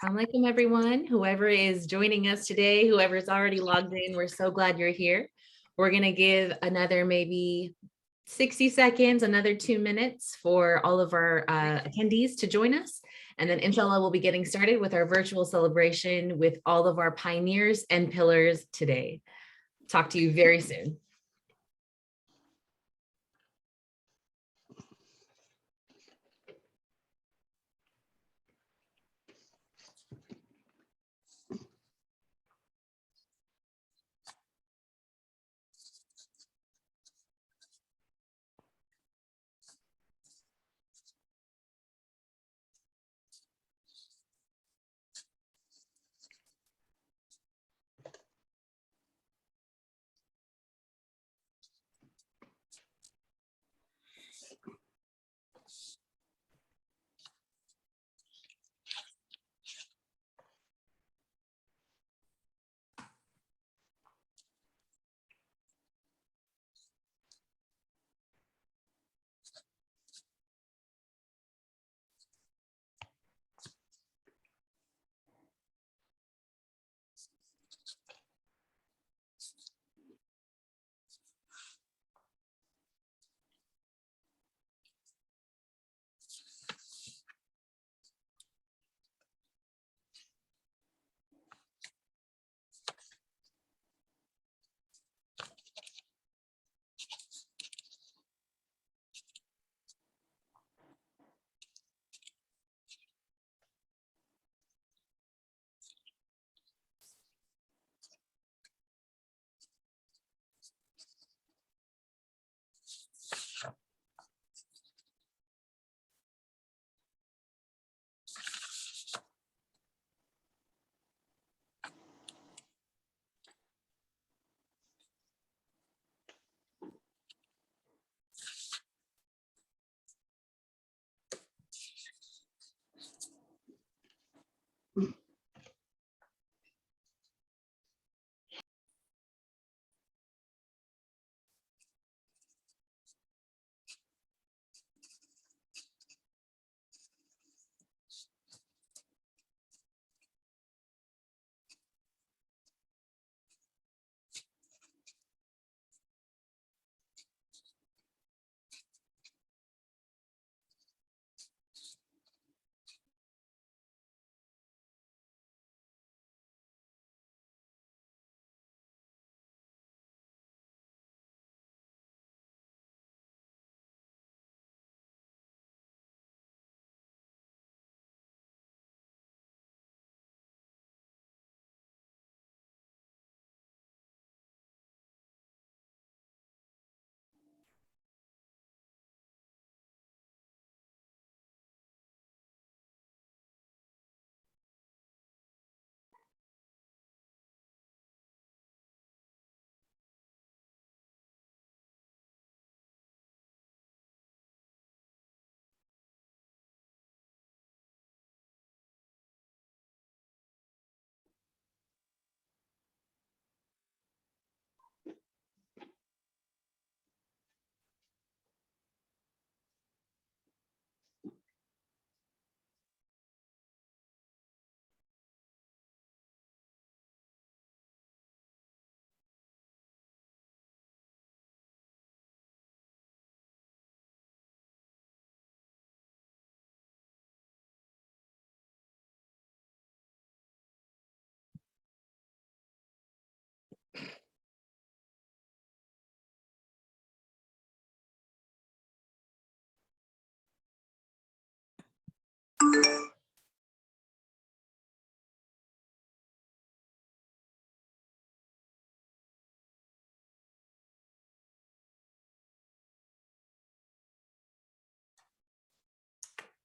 Assalamualaikum, everyone. Whoever is joining us today, whoever's already logged in, we're so glad you're here. We're going to give another maybe 60 seconds, another 2 minutes for all of our attendees to join us. And then inshallah, we'll be getting started with our virtual celebration with all of our pioneers and pillars today. Talk to you very soon.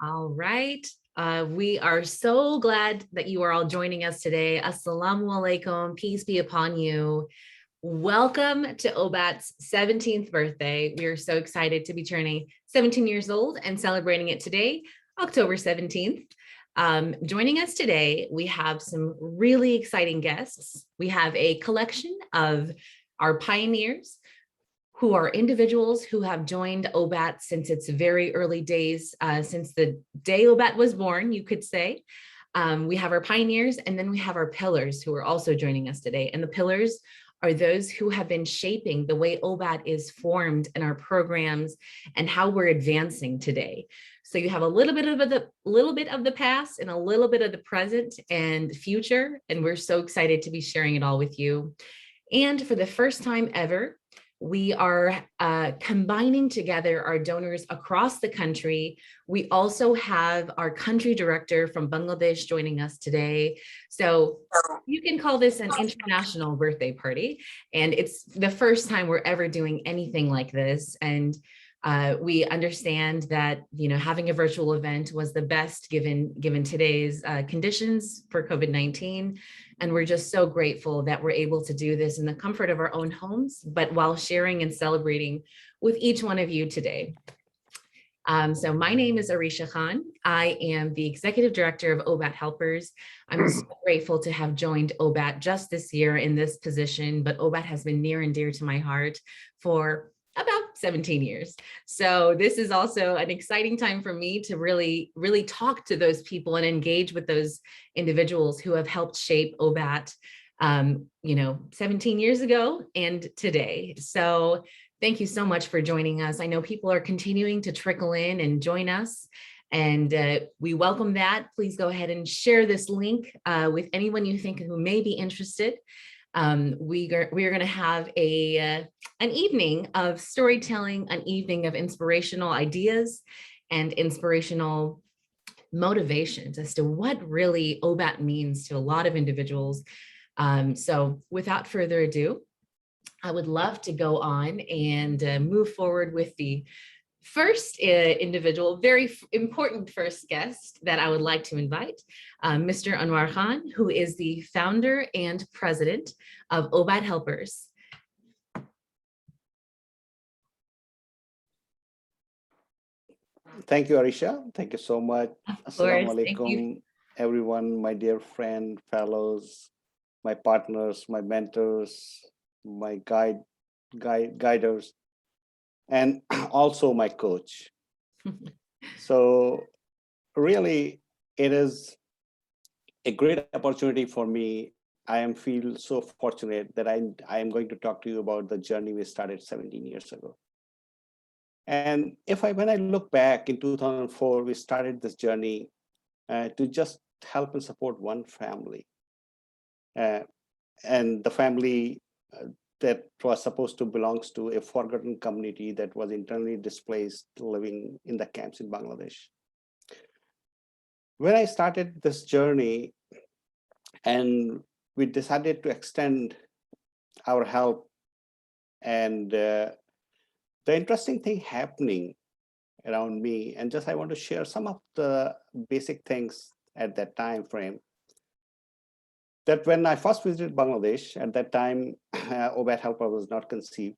All right. We are so glad that you are all joining us today. Assalamu alaikum. Peace be upon you. Welcome to Obat's 17th birthday. We are so excited to be turning 17 years old and celebrating it today, October 17th. Joining us today, we have some really exciting guests. We have a collection of our pioneers who are individuals who have joined Obat since its very early days, since the day Obat was born, you could say. We have our pioneers, and then we have our pillars who are also joining us today. And the pillars are those who have been shaping the way Obat is formed in our programs and how we're advancing today. So you have a little bit of the past and a little bit of the present and future, and we're so excited to be sharing it all with you. And for the first time ever, we are combining together our donors across the country. We also have our country director from Bangladesh joining us today. So you can call this an international birthday party. And it's the first time we're ever doing anything like this. And we understand that, you know, having a virtual event was the best given today's conditions for COVID-19. And we're just so grateful that we're able to do this in the comfort of our own homes, but while sharing and celebrating with each one of you today. So my name is Arisha Khan. I am the Executive Director of Obat Helpers. I'm so grateful to have joined Obat just this year in this position, but Obat has been near and dear to my heart for about 17 years. So this is also an exciting time for me to really talk to those people and engage with those individuals who have helped shape Obat, 17 years ago and today. So thank you so much for joining us. I know people are continuing to trickle in and join us, and we welcome that. Please go ahead and share this link with anyone you think who may be interested. We are going to have an evening of storytelling, an evening of inspirational ideas and inspirational motivations as to what really Obat means to a lot of individuals. So without further ado, I would love to go on and move forward with the first individual, very important first guest that I would like to invite, Mr. Anwar Khan, who is the founder and president of Obat Helpers. Thank you, Arisha. Thank you so much. Assalamu alaikum, everyone, my dear friend, fellows, my partners, my mentors, my guiders, and also my coach. So really, it is a great opportunity for me. I feel so fortunate that I am going to talk to you about the journey we started 17 years ago. And when I look back in 2004, we started this journey to just help and support one family. And the family that was supposed to belongs to a forgotten community that was internally displaced, living in the camps in Bangladesh. When I started this journey and we decided to extend our help, and the interesting thing happening around me, and I want to share some of the basic things at that time frame. That when I first visited Bangladesh, at that time, Obat Helper was not conceived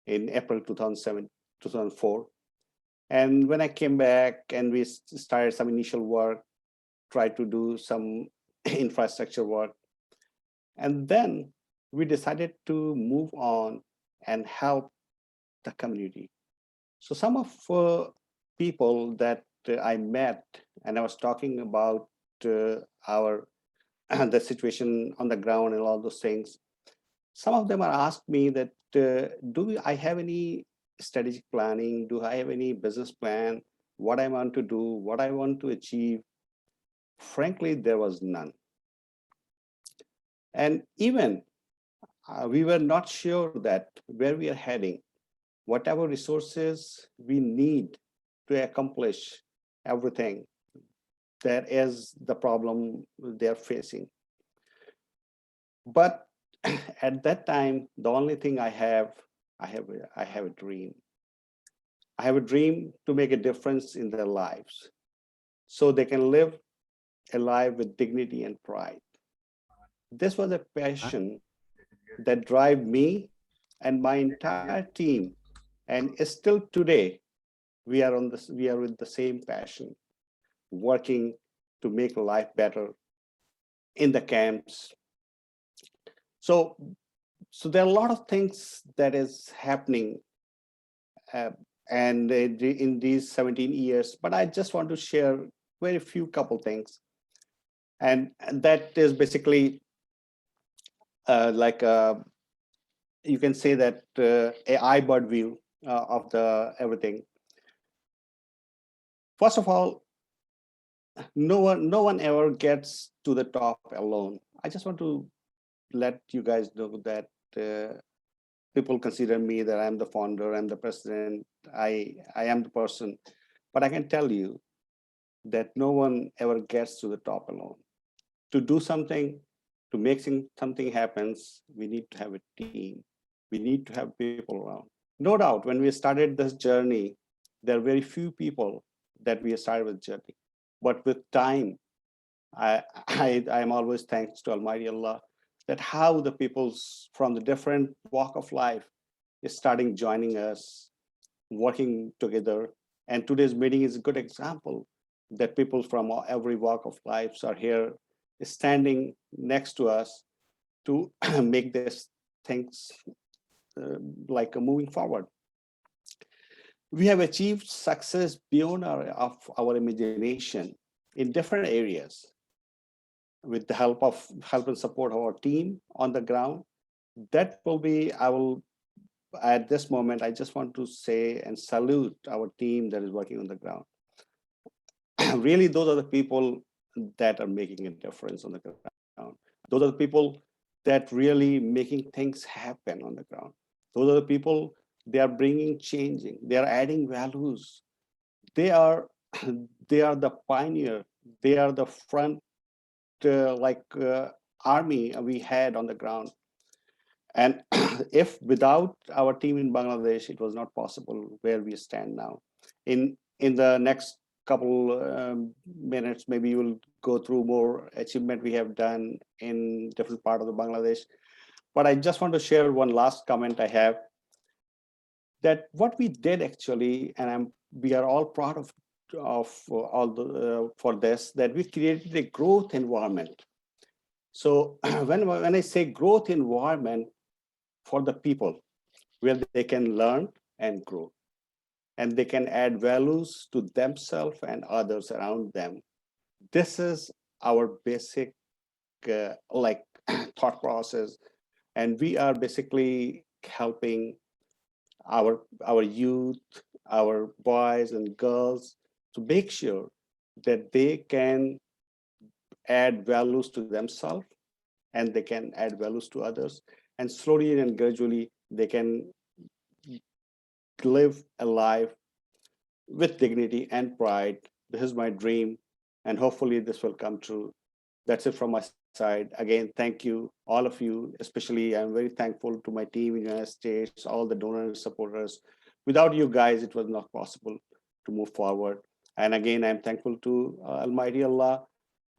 in April 2004. And when I came back and we started some initial work, tried to do some infrastructure work, and then we decided to move on and help the community. So some of people that I met, and I was talking about the situation on the ground and all those things. Some of them are asked me that, I have any strategic planning? Do I have any business plan? What I want to do, what I want to achieve? Frankly, there was none. And even we were not sure that where we are heading, whatever resources we need to accomplish everything, that is the problem they're facing. But at that time, the only thing I have a dream. I have a dream to make a difference in their lives so they can live a life with dignity and pride. This was a passion that drive me and my entire team. And still today, we are with the same passion, working to make life better in the camps. So there are a lot of things that is happening and in these 17 years, but I just want to share very few couple things. And that is basically like you can say that a bird view of the everything. First of all, no one ever gets to the top alone. I just want to let you guys know that people consider me that I'm the founder, I'm the president, I am the person, but I can tell you that no one ever gets to the top alone. To do something, to make something happens, we need to have a team. We need to have people around. No doubt, when we started this journey, there are very few people that we started with journey. But with time, I'm always thanks to Almighty Allah that how the peoples from the different walk of life is starting joining us, working together. And today's meeting is a good example that people from every walk of life are here standing next to us to make this things like moving forward. We have achieved success beyond our imagination in different areas with the help and support of our team on the ground. That will be, I will, at this moment, I just want to say and salute our team that is working on the ground. Really, those are the people that are making a difference on the ground. Those are the people that really making things happen on the ground. Those are the people, they are bringing changing, they are adding values. They are the pioneer, they are the front army we had on the ground. And if without our team in Bangladesh, it was not possible where we stand now. In the next couple minutes, maybe you will go through more achievement we have done in different part of the Bangladesh. But I just want to share one last comment I have, that what we did actually, and we are all proud of all the for this, that we created a growth environment. So when I say growth environment for the people, where they can learn and grow, and they can add values to themselves and others around them. This is our basic thought process, and we are basically helping our youth, our boys and girls, to make sure that they can add values to themselves and they can add values to others, and slowly and gradually they can live a life with dignity and pride. This is my dream, and hopefully this will come true. That's it from my side. Again, thank you, all of you. Especially, I'm very thankful to my team in the United States, all the donors and supporters. Without you guys, it was not possible to move forward. And again, I'm thankful to Almighty Allah,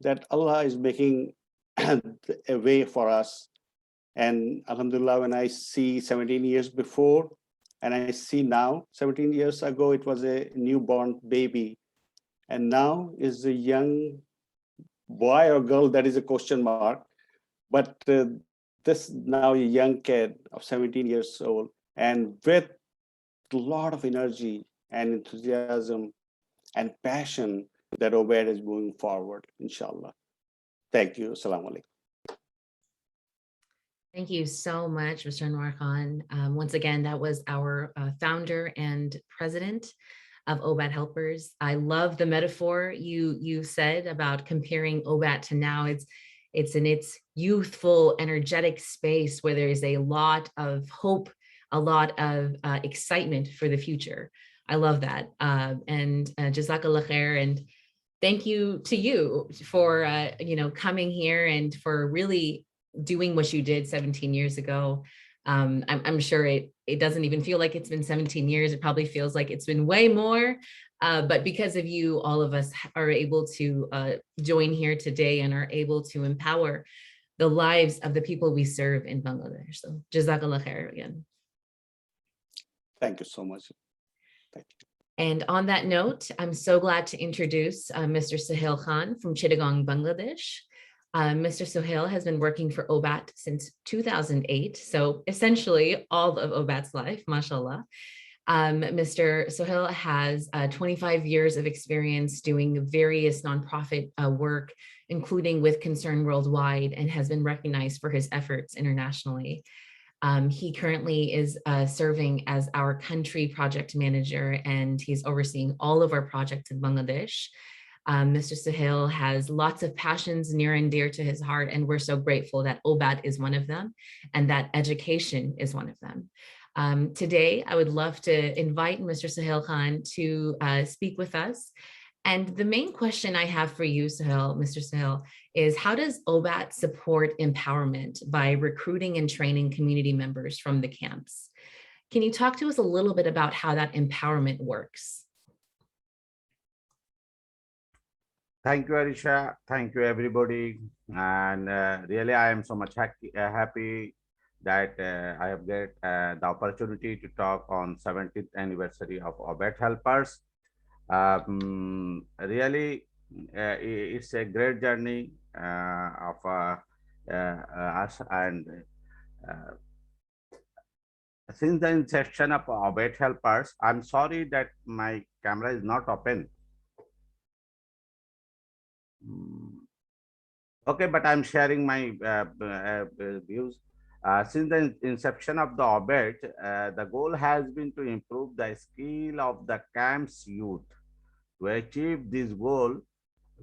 that Allah is making a way for us. And Alhamdulillah, when I see 17 years before, and I see now, 17 years ago, it was a newborn baby. And now is a young boy or girl, that is a question mark. But this now a young kid of 17 years old, and with a lot of energy and enthusiasm and passion, that Obat is moving forward, inshallah. Thank you. Assalamu alaikum. Thank you so much, Mr. Rizwan Khan. Once again, that was our founder and president of Obat Helpers. I love the metaphor you said about comparing Obat to now. It's in its youthful, energetic space where there is a lot of hope, a lot of excitement for the future. I love that. And Jazakallah khair, and thank you to you for coming here and for really doing what you did 17 years ago. I'm sure it doesn't even feel like it's been 17 years. It probably feels like it's been way more. But because of you, all of us are able to join here today and are able to empower the lives of the people we serve in Bangladesh. So Jazakallah khair again. Thank you so much. Thank you. And on that note, I'm so glad to introduce Mr. Sahil Khan from Chittagong, Bangladesh. Mr. Sahil has been working for Obat since 2008, so essentially all of Obat's life, mashallah. Mr. Sahil has 25 years of experience doing various nonprofit work, including with Concern Worldwide, and has been recognized for his efforts internationally. He currently is serving as our country project manager, and he's overseeing all of our projects in Bangladesh. Mr. Sahil has lots of passions near and dear to his heart, and we're so grateful that Obat is one of them and that education is one of them. Today, I would love to invite Mr. Sahil Khan to speak with us. And the main question I have for you, Sahil, Mr. Sahil, is how does Obat support empowerment by recruiting and training community members from the camps? Can you talk to us a little bit about how that empowerment works? Thank you, Arisha. Thank you, everybody. And really, I am so much happy that I have get the opportunity to talk on 70th anniversary of Obat Helpers. Really, it's a great journey of us, and since the inception of Obat Helpers, I'm sorry that my camera is not open. Okay, but I'm sharing my views. Since the inception of the Obat, the goal has been to improve the skill of the camp's youth. To achieve this goal,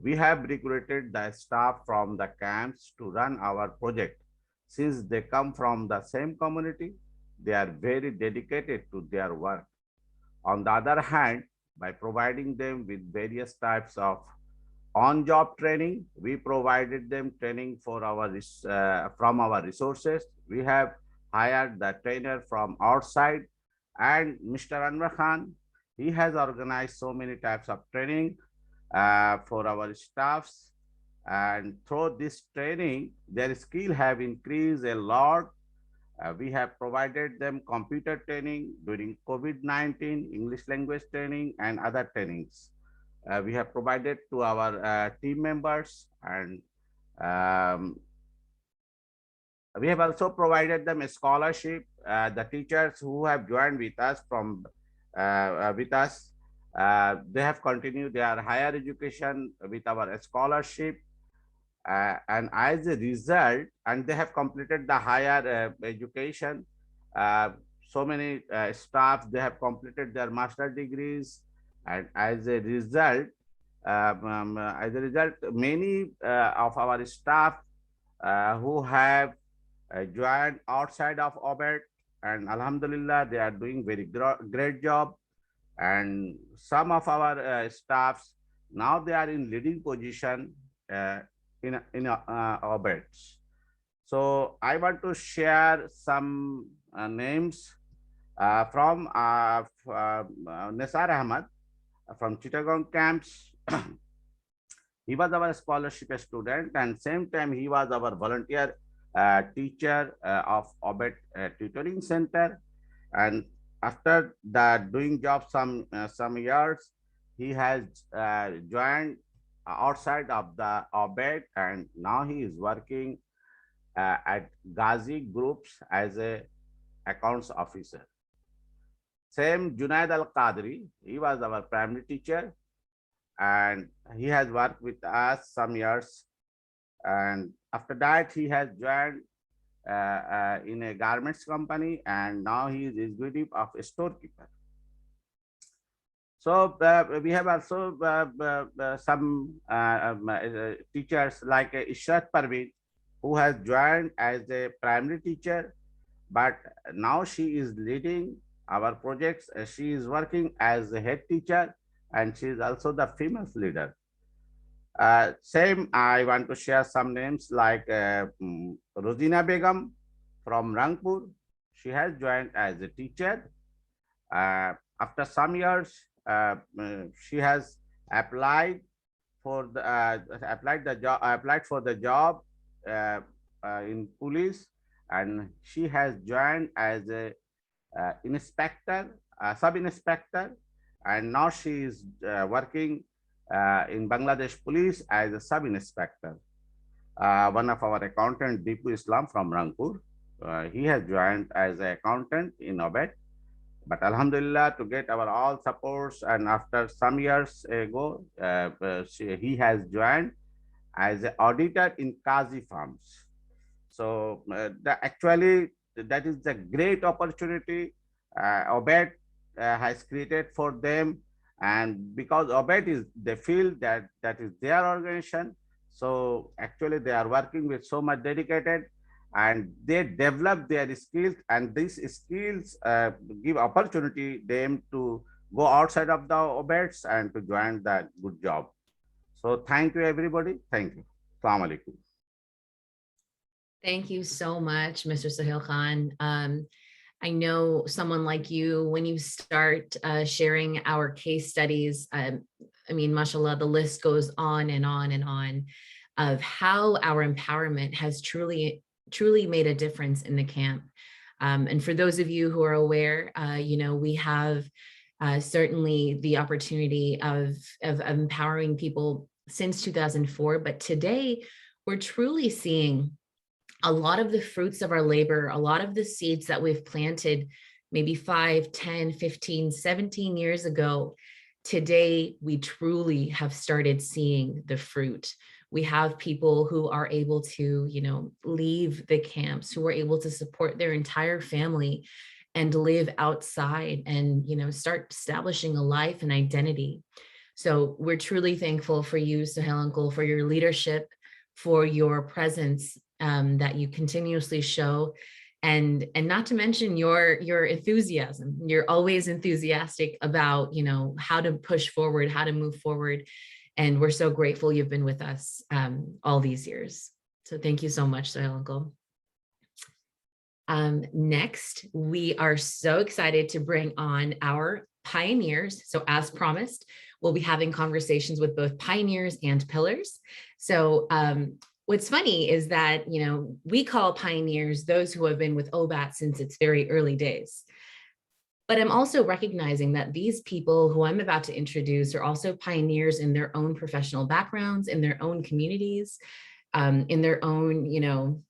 we have recruited the staff from the camps to run our project. Since they come from the same community, they are very dedicated to their work. On the other hand, by providing them with various types of on-job training, we provided them training for from our resources. We have hired the trainer from outside, and Mr. Anwar Khan, he has organized so many types of training for our staffs, and through this training, their skill have increased a lot. We have provided them computer training during COVID-19, English language training, and other trainings. We have provided to our team members, and we have also provided them a scholarship. The teachers who have joined with us they have continued their higher education with our scholarship, and as a result, and they have completed the higher education. So many staff, they have completed their master degrees, and as a result, many of our staff who have joined outside of Obat, and Alhamdulillah, they are doing very great job. And some of our staffs now they are in leading position in Obat. So I want to share some names from Nisar Ahmad from Chittagong camps. He was our scholarship student, and same time he was our volunteer teacher of Obat Tutoring Center. And after that doing job some years, he has joined outside of the Obat, and now he is working at Ghazi Groups as a accounts officer. Same Junaid Al Qadri, he was our primary teacher, and he has worked with us some years. And after that, he has joined in a garments company, and now he is executive of a storekeeper. So we have also some teachers like Ishrat Parveen, who has joined as a primary teacher, but now she is leading our projects. She is working as a head teacher, and she is also the female leader. Same, I want to share some names like Rosina Begum from Rangpur. She has joined as a teacher. After some years, she has applied for the job in police, and she has joined as a inspector, sub-inspector, and now she is working in Bangladesh Police as a sub-inspector. One of our accountant, Deepu Islam from Rangpur, he has joined as an accountant in Obat. But Alhamdulillah, to get our all supports, and after some years ago, he has joined as an auditor in Qazi firms. So actually, that is the great opportunity Obat has created for them. And because Obat is, they feel that that is their organization. So actually they are working with so much dedicated, and they develop their skills, and these skills give opportunity them to go outside of the Obats and to join the good job. So thank you everybody. Thank you. Assalamu alaikum. Thank you so much, Mr. Sahil Khan. I know someone like you, when you start sharing our case studies, I mean, mashallah, the list goes on and on and on of how our empowerment has truly made a difference in the camp. And for those of you who are aware, you know, we have certainly the opportunity of empowering people since 2004, but today we're truly seeing a lot of the fruits of our labor, a lot of the seeds that we've planted maybe 5, 10, 15, 17 years ago. Today, we truly have started seeing the fruit. We have people who are able to, you know, leave the camps, who are able to support their entire family and live outside and, you know, start establishing a life and identity. So we're truly thankful for you, Sahil Uncle, for your leadership, for your presence that you continuously show, and not to mention your enthusiasm. You're always enthusiastic about, you know, how to push forward, how to move forward, and we're so grateful you've been with us all these years. So thank you so much, Sahil Uncle. Next, we are so excited to bring on our pioneers. So as promised, we'll be having conversations with both pioneers and pillars. So what's funny is that, you know, we call pioneers those who have been with Obat since its very early days. But I'm also recognizing that these people who I'm about to introduce are also pioneers in their own professional backgrounds, in their own communities, in their own, you know,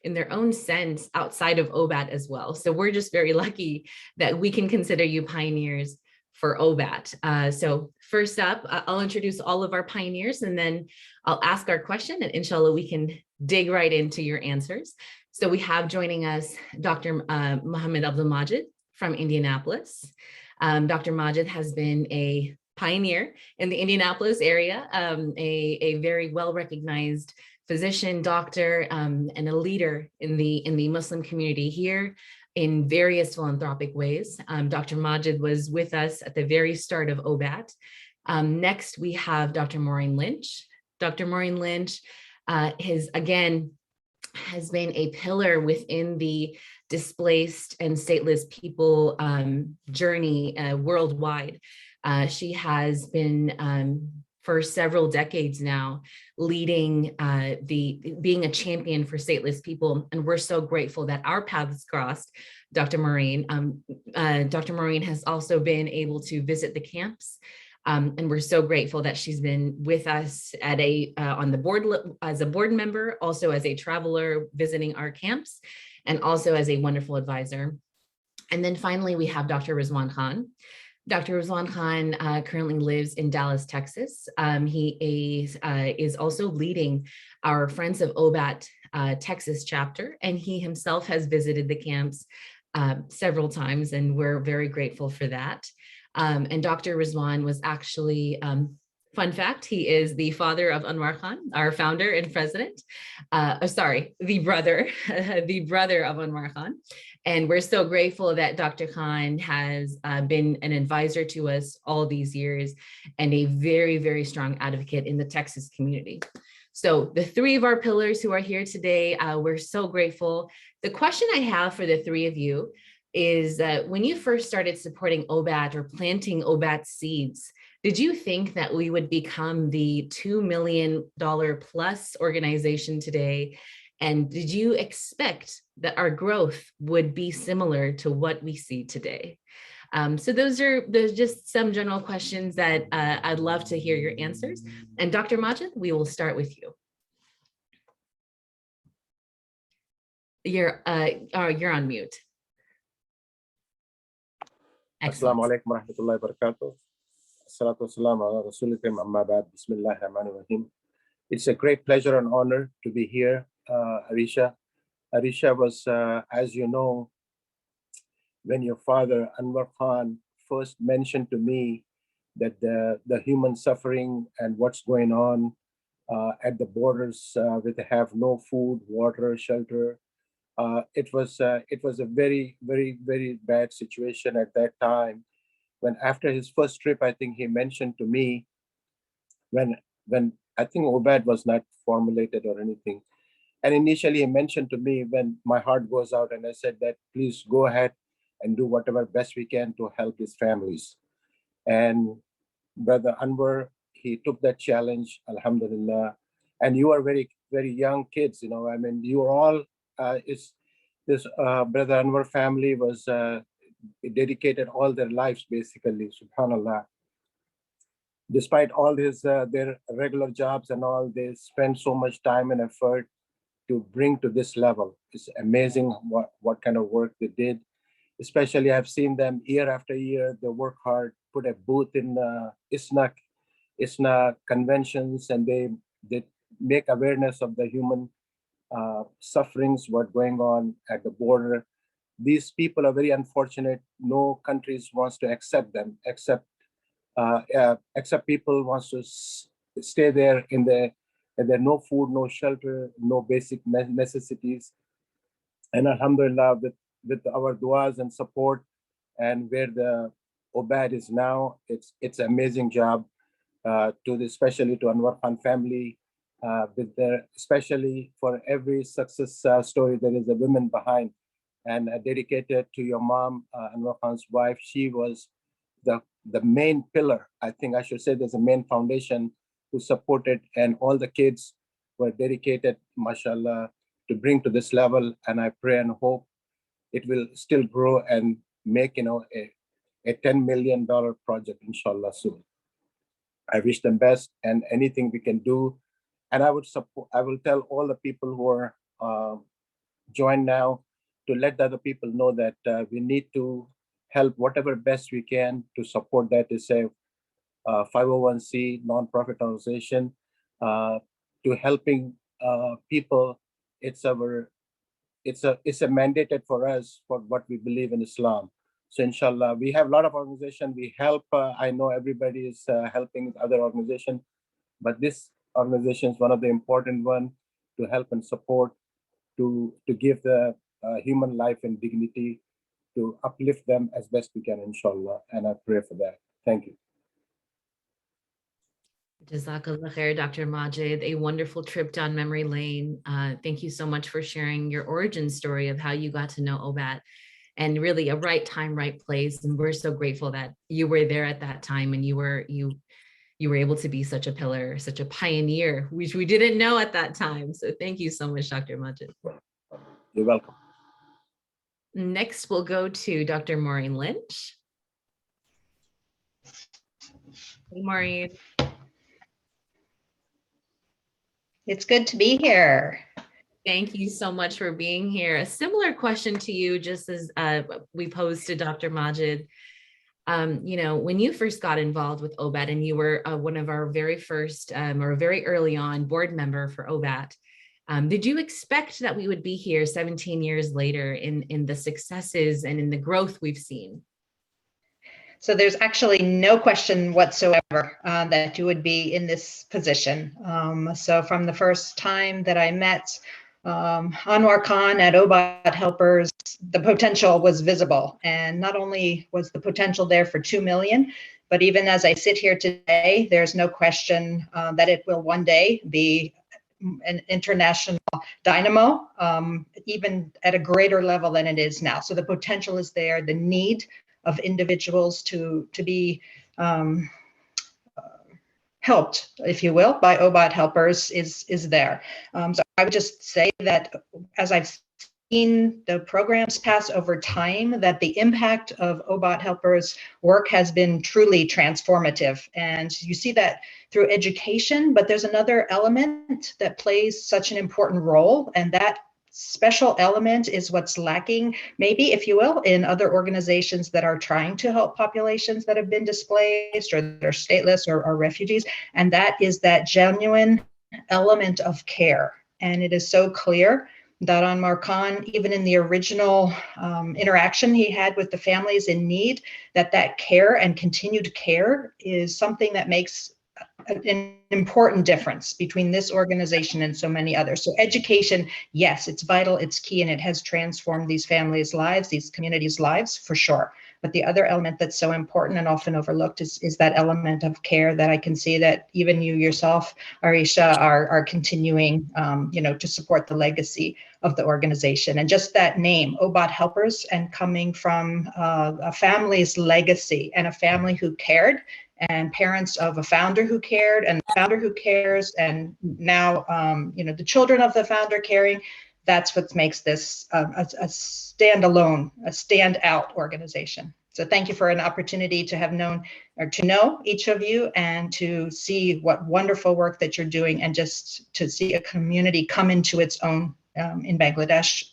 in their own sense outside of Obat as well. So we're just very lucky that we can consider you pioneers for Obat. So first up, I'll introduce all of our pioneers, and then I'll ask our question, and inshallah, we can dig right into your answers. So we have joining us Dr. Mohammed Abdul-Majid from Indianapolis. Dr. Majid has been a pioneer in the Indianapolis area, a very well-recognized physician, doctor, and a leader in the Muslim community here in various philanthropic ways. Dr. Majid was with us at the very start of Obat. Next, we have Dr. Maureen Lynch. Dr. Maureen Lynch has been a pillar within the displaced and stateless people journey worldwide. She has been for several decades now, leading being a champion for stateless people. And we're so grateful that our paths crossed, Dr. Maureen. Dr. Maureen has also been able to visit the camps. And we're so grateful that she's been with us at on the board as a board member, also as a traveler visiting our camps, and also as a wonderful advisor. And then finally, we have Dr. Rizwan Khan. Dr. Rizwan Khan currently lives in Dallas, Texas. He is also leading our Friends of Obat Texas chapter, and he himself has visited the camps several times, and we're very grateful for that. And Dr. Rizwan was actually, fun fact, he is the father of Anwar Khan, our founder and president. The brother of Anwar Khan. And we're so grateful that Dr. Khan has been an advisor to us all these years and a very, very strong advocate in the Texas community. So the three of our pillars who are here today, we're so grateful. The question I have for the three of you is that when you first started supporting Obat or planting Obat seeds, did you think that we would become the $2 million plus organization today? And did you expect that our growth would be similar to what we see today? So there's just some general questions that I'd love to hear your answers. And Dr. Majid, we will start with you. You're on mute. Assalamu alaikum warahmatullahi wabarakatuh. Assalatu wassalamu ala rasulil karim amma ba'd. Bismillahirrahmanirrahim. It's a great pleasure and honor to be here, Arisha. Arisha was, as you know, when your father, Anwar Khan, first mentioned to me that the human suffering and what's going on at the borders where they have no food, water, shelter. It was a very, very, very bad situation at that time. When after his first trip, I think he mentioned to me when I think Obat was not formulated or anything. And initially he mentioned to me when my heart goes out, and I said that please go ahead and do whatever best we can to help these families. And Brother Anwar, he took that challenge, Alhamdulillah. And you are very, very young kids, I mean, you are all, this Brother Anwar family was dedicated all their lives, basically, subhanallah. Despite all their regular jobs and all, they spend so much time and effort to bring to this level. It's amazing what kind of work they did. Especially I've seen them year after year, they work hard, put a booth in ISNA conventions, and they make awareness of the human sufferings, what going on at the border. These people are very unfortunate. No countries wants to accept them, except people wants to stay there and there no food, no shelter, no basic necessities. And Alhamdulillah, with our duas and support, and where the Obat is now, it's an amazing job especially to Anwar Khan family, especially for every success story there is a woman behind, and dedicated to your mom, Anwar Khan's wife. She was the main pillar. I think I should say there's a main foundation who supported, and all the kids were dedicated, mashallah, to bring to this level. And I pray and hope it will still grow and make a $10 million project, inshallah, soon. I wish them best, and anything we can do. And I will tell all the people who are joined now to let the other people know that we need to help whatever best we can to support that. Is a 501c nonprofit organization to helping people. It's a mandated for us for what we believe in Islam. So inshallah, we have a lot of organizations. We help. I know everybody is helping other organizations, but this organization is one of the important one to help and support, to give the human life and dignity, to uplift them as best we can, inshallah. And I pray for that. Thank you. Jazakallah khair, Dr. Majid, a wonderful trip down memory lane. Thank you so much for sharing your origin story of how you got to know Obat, and really a right time, right place. And we're so grateful that you were there at that time, and you were able to be such a pillar, such a pioneer, which we didn't know at that time. So thank you so much, Dr. Majid. You're welcome. Next, we'll go to Dr. Maureen Lynch. Hey, Maureen. It's good to be here. Thank you so much for being here. A similar question to you, just as we posed to Dr. Majid. When you first got involved with Obat, and you were one of our very first or very early on board member for Obat, did you expect that we would be here 17 years later in the successes and in the growth we've seen? So there's actually no question whatsoever that you would be in this position. So from the first time that I met Anwar Khan at Obat Helpers, the potential was visible. And not only was the potential there for 2 million, but even as I sit here today, there's no question that it will one day be an international dynamo, even at a greater level than it is now. So the potential is there, the need of individuals to be helped, if you will, by Obat Helpers is there. So I would just say that as I've seen the programs pass over time, that the impact of Obat Helpers work has been truly transformative. And you see that through education, but there's another element that plays such an important role, and that special element is what's lacking, maybe, if you will, in other organizations that are trying to help populations that have been displaced or that are stateless or refugees. And that is that genuine element of care. And it is so clear that Anwar Khan, even in the original interaction he had with the families in need, that care and continued care is something that makes an important difference between this organization and so many others. So education, yes, it's vital, it's key, and it has transformed these families' lives, these communities' lives for sure. But the other element that's so important and often overlooked is that element of care that I can see that even you yourself, Arisha, are continuing, to support the legacy of the organization. And just that name, Obat Helpers, and coming from a family's legacy and a family who cared, and parents of a founder who cared, and the founder who cares, and now the children of the founder caring. That's what makes this a standalone, a standout organization. So thank you for an opportunity to have known, or to know each of you, and to see what wonderful work that you're doing, and just to see a community come into its own in Bangladesh.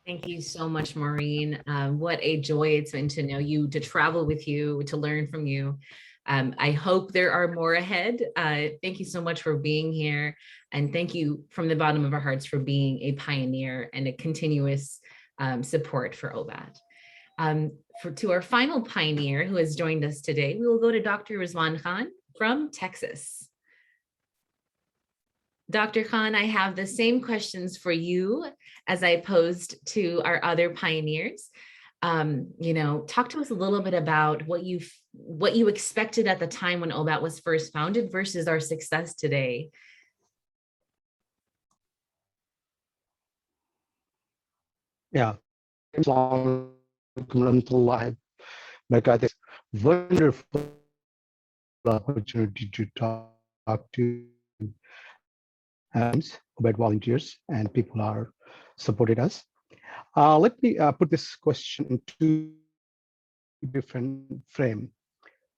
Thank you so much, Maureen. What a joy it's been to know you, to travel with you, to learn from you. I hope there are more ahead. Thank you so much for being here. And thank you from the bottom of our hearts for being a pioneer and a continuous support for Obat. To our final pioneer who has joined us today, we will go to Dr. Rizwan Khan from Texas. Dr. Khan, I have the same questions for you as I posed to our other pioneers. Talk to us a little bit about what you expected at the time when Obat was first founded versus our success today. Yeah, it's long life, but I think wonderful opportunity to talk to Obat volunteers, and people are supported us. Let me put this question into different frame.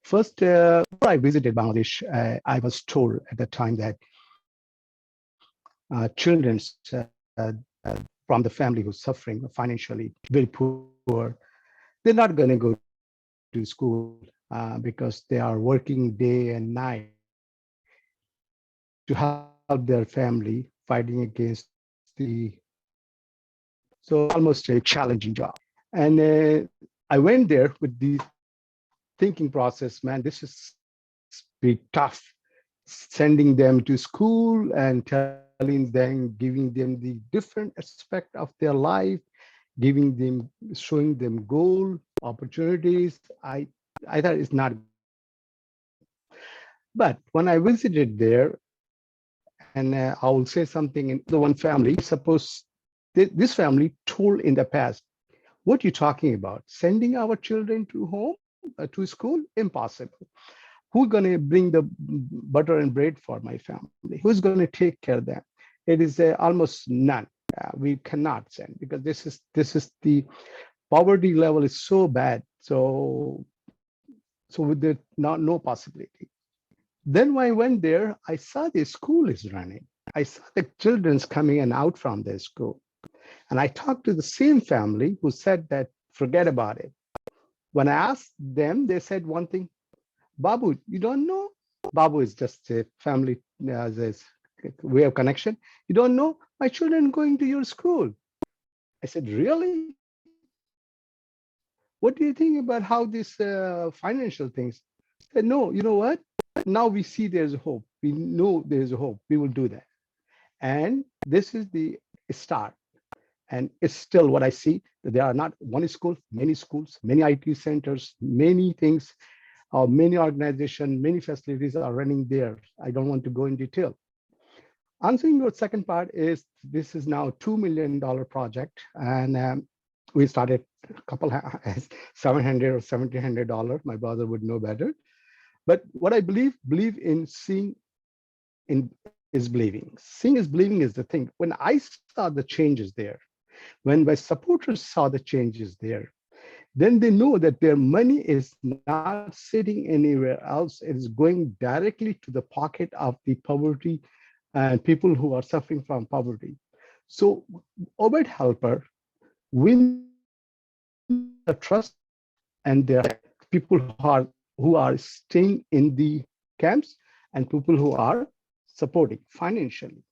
First, before I visited Bangladesh, I was told at the time that children from the family who's suffering financially, very poor, they're not going to go to school because they are working day and night to help their family fighting against so almost a challenging job. And I went there with the thinking process, man, this is be tough, sending them to school and telling them, giving them the different aspect of their life, showing them goal, opportunities. I thought it's not. But when I visited there, and I will say something in the one family, suppose this family told in the past, what are you talking about? Sending our children to home, to school? Impossible. Who's going to bring the butter and bread for my family? Who's going to take care of them? It is almost none. We cannot send because this is the poverty level is so bad. So with the no possibility. Then when I went there, I saw the school is running. I saw the children's coming and out from their school. And I talked to the same family who said that, forget about it. When I asked them, they said one thing, Babu, you don't know? Babu is just a family way of connection. You don't know? My children going to your school. I said, really? What do you think about how these financial things? I said, no, you know what? Now we see there's a hope. We know there's a hope. We will do that. And this is the start. And it's still what I see. There are not one school, many schools, many IT centers, many things, many organizations, many facilities are running there. I don't want to go in detail. Answering your second part is this is now $2 million project. And we started a couple $700 or $1,700. My brother would know better. But what I believe in seeing is believing. Seeing is believing is the thing. When I saw the changes there, when my supporters saw the changes there, then they know that their money is not sitting anywhere else. It is going directly to the pocket of the poverty and people who are suffering from poverty. So Obat Helper win the trust, and there are people who are staying in the camps, and people who are supporting financially.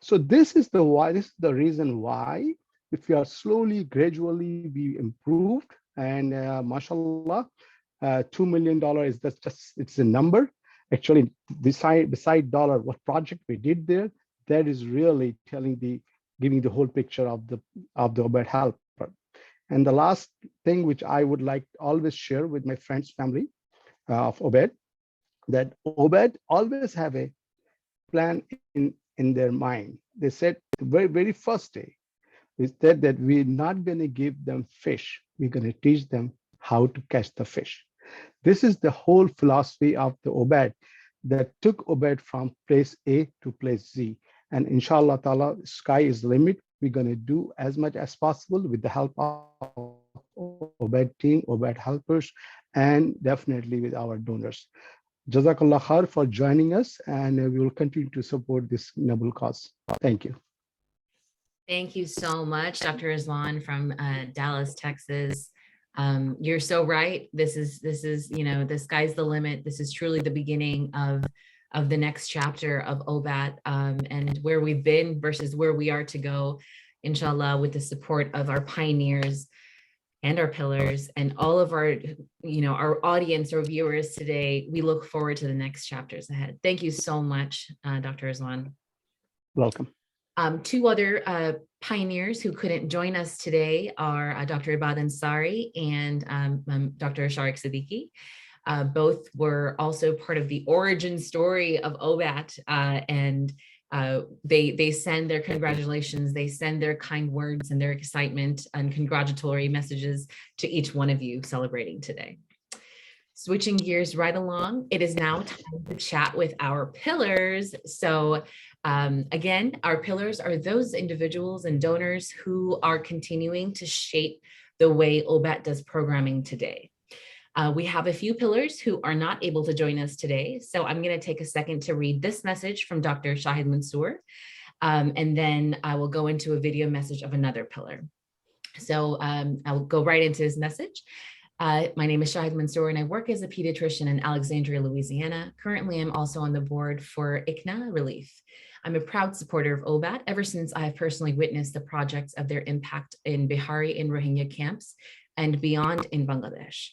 So this is the reason why, if we are slowly, gradually be improved, and mashallah, $2 million is just it's a number. Actually, beside dollar, what project we did there, that is really giving the whole picture of the Obat helper. And the last thing which I would like to always share with my friends, family of Obat, that Obat always have a plan in their mind. They said the very first day, we said that we're not going to give them fish. We're going to teach them how to catch the fish. This is the whole philosophy of the Obat that took Obat from place A to place Z. And inshallah ta'ala, sky is the limit. We're going to do as much as possible with the help of Obat team, Obat helpers, and definitely with our donors. Jazakallah khair for joining us, and we will continue to support this noble cause. Thank you. Thank you so much, Dr. Rizwan from Dallas, Texas. You're so right. This is, the sky's the limit. This is truly the beginning of the next chapter of Obat, and where we've been versus where we are to go, inshallah, with the support of our pioneers and our pillars and all of our, our audience or viewers today. We look forward to the next chapters ahead. Thank you so much, Dr. Rizwan. Welcome. Two other pioneers who couldn't join us today are Dr. Obat Ansari and Dr. Sharik Siddiqui. Both were also part of the origin story of Obat, and they send their congratulations, they send their kind words and their excitement and congratulatory messages to each one of you celebrating today. Switching gears right along, it is now time to chat with our pillars. So again, our pillars are those individuals and donors who are continuing to shape the way Obat does programming today. We have a few pillars who are not able to join us today. So I'm going to take a second to read this message from Dr. Shahid Mansour, and then I will go into a video message of another pillar. So I'll go right into his message. My name is Shahid Mansour, and I work as a pediatrician in Alexandria, Louisiana. Currently, I'm also on the board for ICNA Relief. I'm a proud supporter of Obat ever since I have personally witnessed the projects of their impact in Bihari and Rohingya camps and beyond in Bangladesh.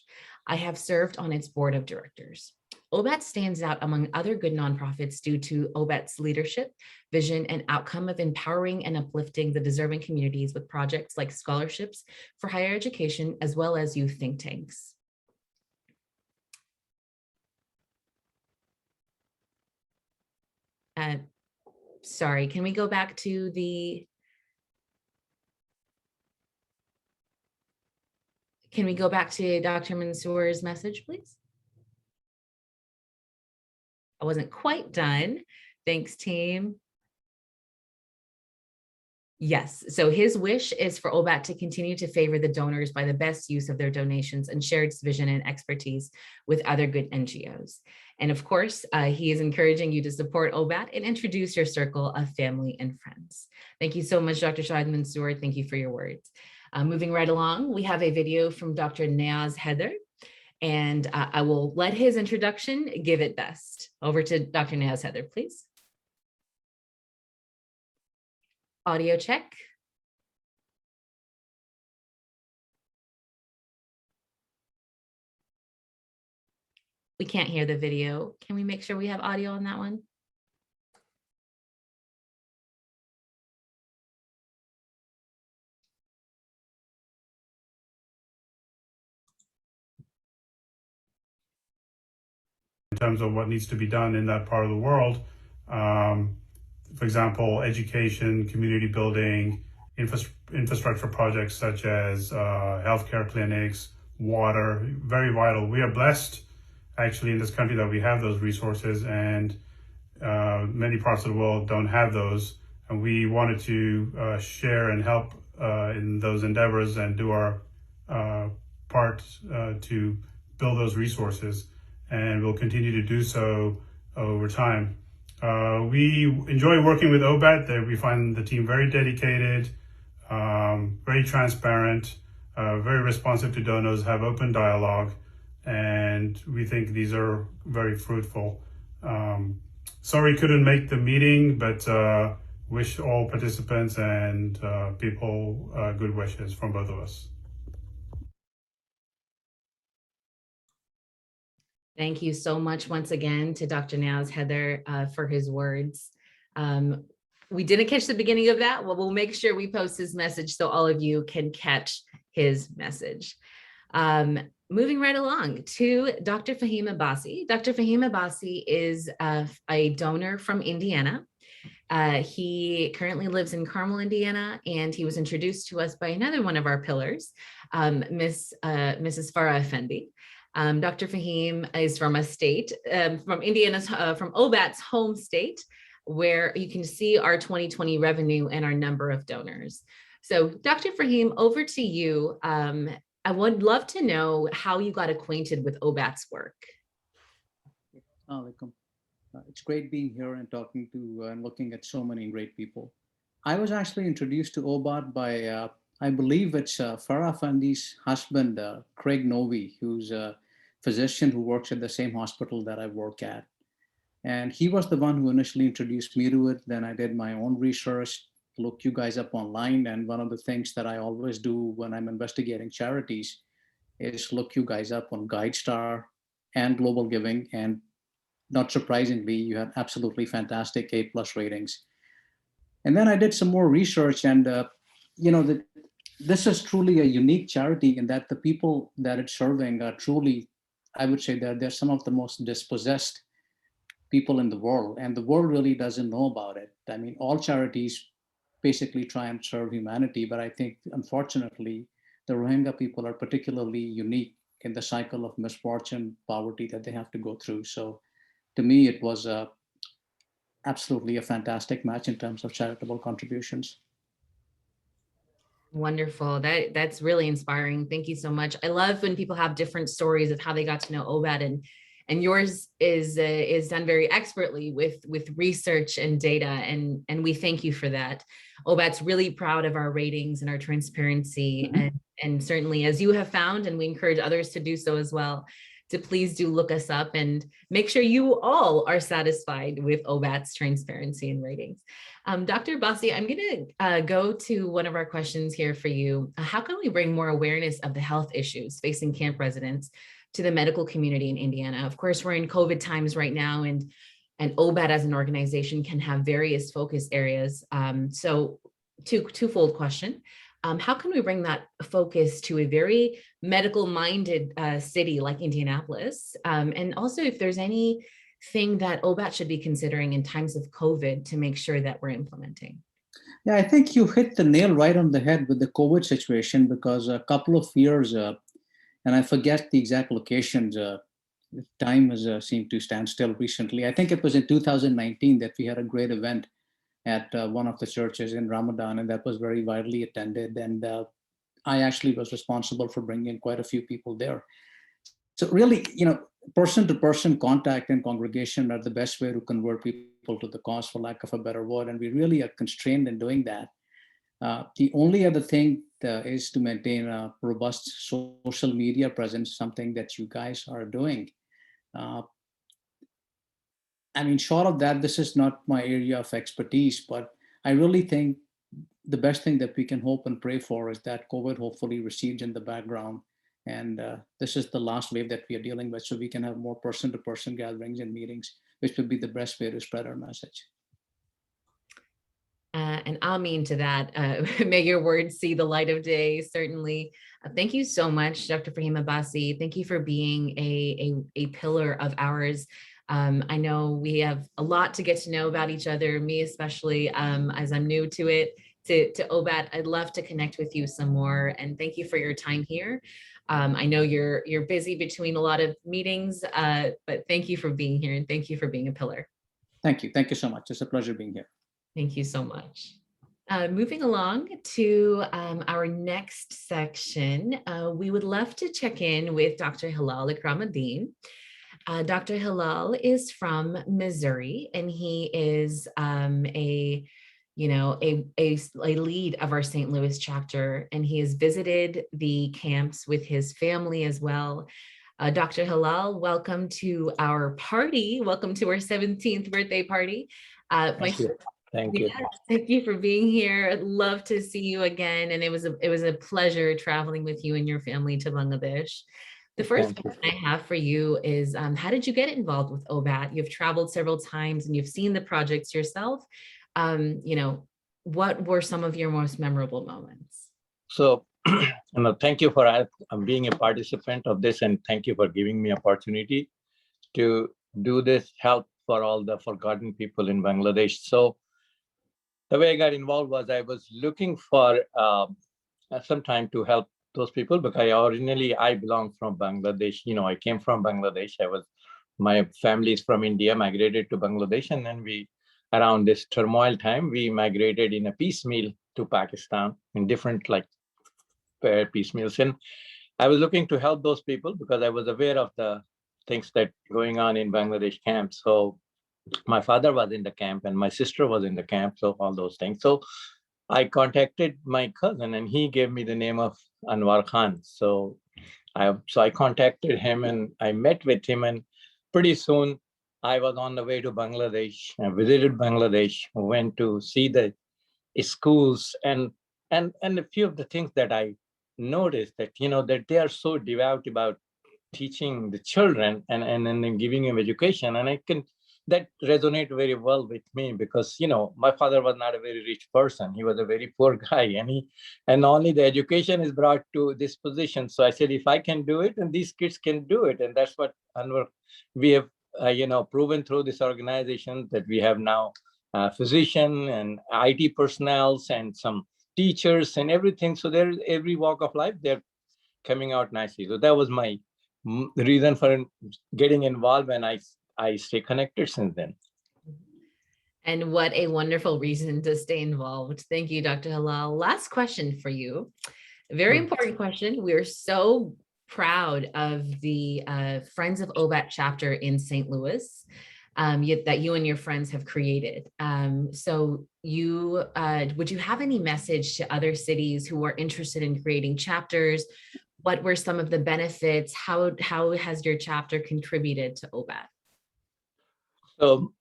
I have served on its board of directors. Obat stands out among other good nonprofits due to Obat's leadership, vision, and outcome of empowering and uplifting the deserving communities with projects like scholarships for higher education, as well as youth think tanks. Sorry, can we go back to the... Can we go back to Dr. Mansour's message, please? I wasn't quite done. Thanks, team. Yes, so his wish is for Obat to continue to favor the donors by the best use of their donations and share its vision and expertise with other good NGOs. And of course, he is encouraging you to support Obat and introduce your circle of family and friends. Thank you so much, Dr. Shahid Mansour. Thank you for your words. Moving right along, we have a video from Dr. Niaz Heather, and I will let his introduction give it best. Over to Dr. Niaz Heather, please. Audio check. We can't hear the video. Can we make sure we have audio on that one? In terms of what needs to be done in that part of the world. For example, education, community building, infrastructure projects such as healthcare clinics, water, very vital. We are blessed actually in this country that we have those resources, and many parts of the world don't have those. And we wanted to share and help in those endeavors and do our part to build those resources. And we'll continue to do so over time. We enjoy working with Obat. We find the team very dedicated, very transparent, very responsive to donors, have open dialogue, and we think these are very fruitful. Sorry couldn't make the meeting, but wish all participants and people good wishes from both of us. Thank you so much once again to Dr. Naz Heather for his words. We didn't catch the beginning of that. Well, we'll make sure we post his message so all of you can catch his message. Moving right along to Dr. Fahim Abbasi. Dr. Fahim Abbasi is a donor from Indiana. He currently lives in Carmel, Indiana, and he was introduced to us by another one of our pillars, Mrs. Farah Effendi. Dr. Fahim is from a state, from Indiana's, from Obat's home state, where you can see our 2020 revenue and our number of donors. So Dr. Fahim, over to you. I would love to know how you got acquainted with Obat's work. It's great being here and talking to and looking at so many great people. I was actually introduced to Obat by, I believe it's Farah Fandi's husband, Craig Novi, who's a physician who works at the same hospital that I work at. And he was the one who initially introduced me to it. Then I did my own research, look you guys up online. And one of the things that I always do when I'm investigating charities is look you guys up on GuideStar and Global Giving. And not surprisingly, you have absolutely fantastic A+ ratings. And then I did some more research, and this is truly a unique charity in that the people that it's serving are truly, I would say that they're some of the most dispossessed people in the world, and the world really doesn't know about it. I mean, all charities basically try and serve humanity, but I think, unfortunately, the Rohingya people are particularly unique in the cycle of misfortune, poverty that they have to go through. So to me, it was absolutely a fantastic match in terms of charitable contributions. Wonderful. That's really inspiring. Thank you so much. I love when people have different stories of how they got to know Obat, and yours is done very expertly with research and data, and we thank you for that. Obat's really proud of our ratings and our transparency, and certainly, as you have found, and we encourage others to do so as well, to please do look us up and make sure you all are satisfied with Obat's transparency and ratings. Dr. Abbasi, I'm gonna go to one of our questions here for you. How can we bring more awareness of the health issues facing camp residents to the medical community in Indiana? Of course, we're in COVID times right now, and Obat as an organization can have various focus areas. So twofold question. How can we bring that focus to a very medical-minded city like Indianapolis? And also, if there's anything that Obat should be considering in times of COVID to make sure that we're implementing? Yeah, I think you hit the nail right on the head with the COVID situation, because a couple of years, and I forget the exact locations, time has seemed to stand still recently. I think it was in 2019 that we had a great event at one of the churches in Ramadan, and that was very widely attended. And I actually was responsible for bringing quite a few people there. So really, person-to-person contact and congregation are the best way to convert people to the cause, for lack of a better word. And we really are constrained in doing that. The only other thing is to maintain a robust social media presence, something that you guys are doing. I mean, short of that, this is not my area of expertise, but I really think the best thing that we can hope and pray for is that COVID hopefully recedes in the background. And this is the last wave that we are dealing with, so we can have more person-to-person gatherings and meetings, which would be the best way to spread our message. And I'll mean to that, may your words see the light of day, certainly. Thank you so much, Dr. Fahim Abbasi. Thank you for being a pillar of ours. I know we have a lot to get to know about each other, me especially, as I'm new to it, to Obat. I'd love to connect with you some more, and thank you for your time here. I know you're busy between a lot of meetings, but thank you for being here, and thank you for being a pillar. Thank you. Thank you so much. It's a pleasure being here. Thank you so much. Moving along to our next section, we would love to check in with Dr. Hilal Ikramuddin. Dr. Hilal is from Missouri, and he is a lead of our St. Louis chapter, and he has visited the camps with his family as well. Dr. Halal, welcome to our party. Welcome to our 17th birthday party. Thank you. Thank you. Yes, thank you for being here. I'd love to see you again. And it was a pleasure traveling with you and your family to Bangladesh. The first question I have for you is, how did you get involved with Obat? You've traveled several times and you've seen the projects yourself. What were some of your most memorable moments? So, thank you for being a participant of this, and thank you for giving me opportunity to do this help for all the forgotten people in Bangladesh. So the way I got involved was I was looking for some time to help those people, because I belong from Bangladesh. I came from Bangladesh. My family is from India, migrated to Bangladesh, and then around this turmoil time, we migrated in a piecemeal to Pakistan in different piecemeals. And I was looking to help those people because I was aware of the things that going on in Bangladesh camp. So my father was in the camp and my sister was in the camp, so all those things. So I contacted my cousin and he gave me the name of Anwar Khan. So I contacted him and I met with him, and pretty soon I was on the way to Bangladesh. I visited Bangladesh, went to see the schools, and a few of the things that I noticed that that they are so devout about teaching the children and then giving them education, and that resonate very well with me, because my father was not a very rich person. He was a very poor guy, and only the education is brought to this position. So I said, if I can do it, and these kids can do it, and that's what we have proven through this organization, that we have now physician and IT personnel and some teachers and everything. So there's every walk of life, they're coming out nicely. So that was my reason for getting involved, and I stay connected since then. And what a wonderful reason to stay involved. Thank you, Dr. Halal. Last question for you. A very important question. We're so proud of the Friends of Obat chapter in St. Louis that you and your friends have created. So would you have any message to other cities who are interested in creating chapters? What were some of the benefits? How has your chapter contributed to Obat? So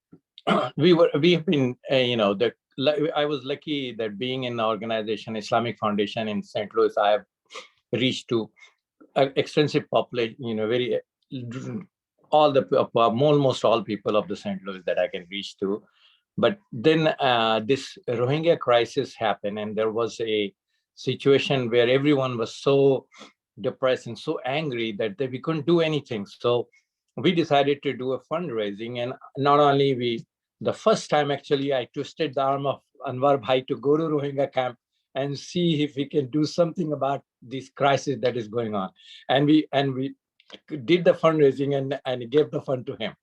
we have been, I was lucky that being in the organization, Islamic Foundation in St. Louis, I have reached to an extensive population, almost all people of the St. Louis that I can reach to. But then this Rohingya crisis happened, and there was a situation where everyone was so depressed and so angry that we couldn't do anything. So we decided to do a fundraising, and not only the first time actually I twisted the arm of Anwar Bhai to go to Rohingya camp and see if we can do something about this crisis that is going on. And we did the fundraising and gave the fund to him.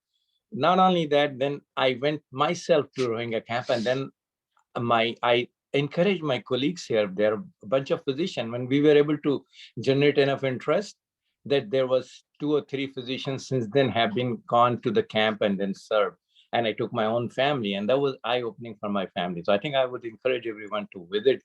Not only that, then I went myself to Rohingya camp, and then I encouraged my colleagues here. There are a bunch of physicians. When we were able to generate enough interest, that there was 2 or 3 physicians since then have been gone to the camp and then served. And I took my own family, and that was eye-opening for my family. So I think I would encourage everyone to visit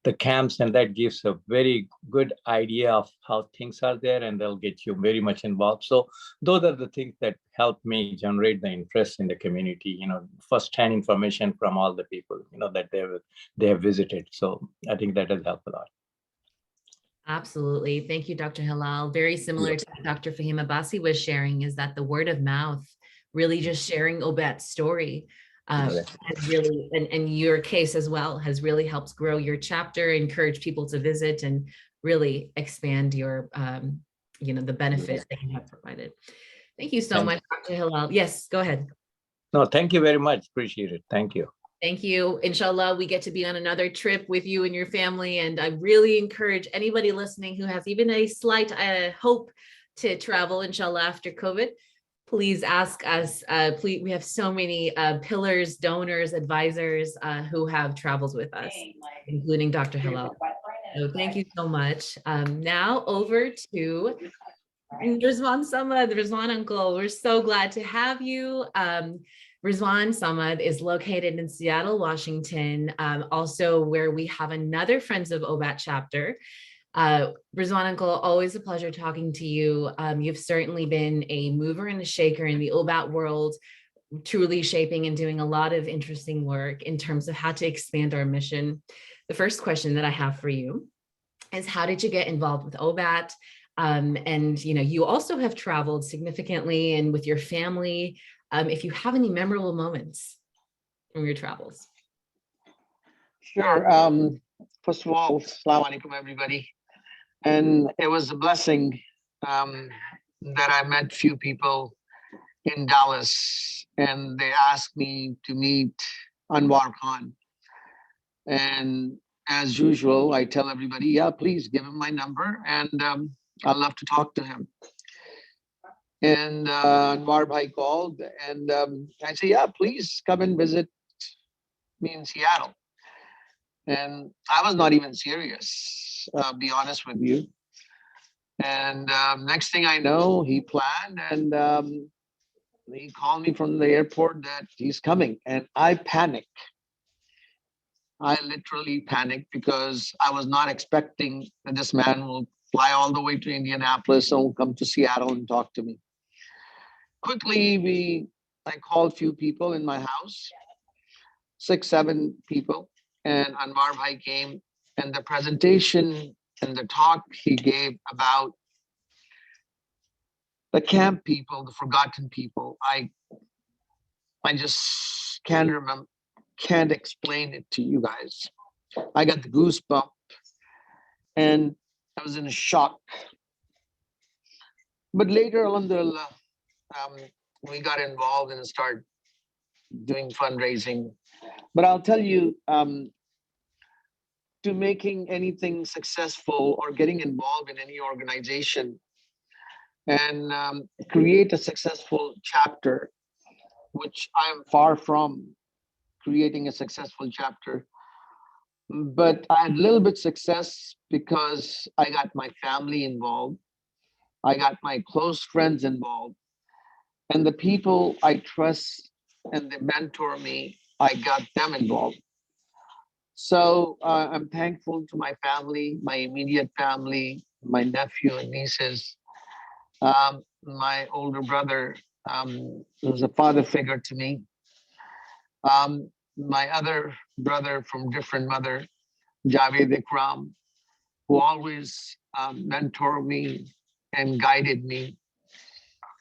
the camps, and that gives a very good idea of how things are there, and they'll get you very much involved. So those are the things that help me generate the interest in the community, first-hand information from all the people, that they have visited. So I think that has helped a lot. Absolutely. Thank you, Dr. Halal. Very similar to what Dr. Fahim Abbasi was sharing, is that the word of mouth, really just sharing Obat's story, has really, and your case as well, has really helped grow your chapter, encourage people to visit, and really expand your, the benefits that you have provided. Thank you so much, Dr. Halal. Yes, go ahead. No, thank you very much. Appreciate it. Thank you. Thank you. Inshallah, we get to be on another trip with you and your family. And I really encourage anybody listening who has even a slight hope to travel, inshallah, after COVID, please ask us. Please, we have so many pillars, donors, advisors who have traveled with us, including Dr. Halal. So thank you so much. Now over to Rizwan Samad, Rizwan Uncle. We're so glad to have you. Rizwan Samad is located in Seattle, Washington, also where we have another Friends of Obat chapter. Rizwan Uncle, always a pleasure talking to you. You've certainly been a mover and a shaker in the Obat world, truly shaping and doing a lot of interesting work in terms of how to expand our mission. The first question that I have for you is, how did you get involved with Obat? And you also have traveled significantly and with your family. If you have any memorable moments from your travels. Sure. First of all, Assalamu alaikum, everybody. And it was a blessing that I met few people in Dallas, and they asked me to meet Anwar Khan. And as usual, I tell everybody, yeah, please give him my number, and I'd love to talk to him. And Anwar Bhai called, and I said, yeah, please come and visit me in Seattle. And I was not even serious, be honest with you. And next thing I know, he planned, and he called me from the airport that he's coming. And I panicked. I literally panicked because I was not expecting that this man will fly all the way to Indianapolis and will come to Seattle and talk to me. Quickly, I called a few people in my house, 6, 7 people. And Anwar Bhai came, and the presentation and the talk he gave about the camp people, the forgotten people, I just can't explain it to you guys. I got the goosebump, and I was in a shock. But later, alhamdulillah, we got involved and started doing fundraising. But I'll tell you, to making anything successful or getting involved in any organization and create a successful chapter, which I am far from creating a successful chapter. But I had a little bit success because I got my family involved. I got my close friends involved. And the people I trust and they mentor me, I got them involved. So I'm thankful to my family, my immediate family, my nephew and nieces, my older brother, who's a father figure to me, my other brother from different mother, Javed Ikram, who always mentored me and guided me.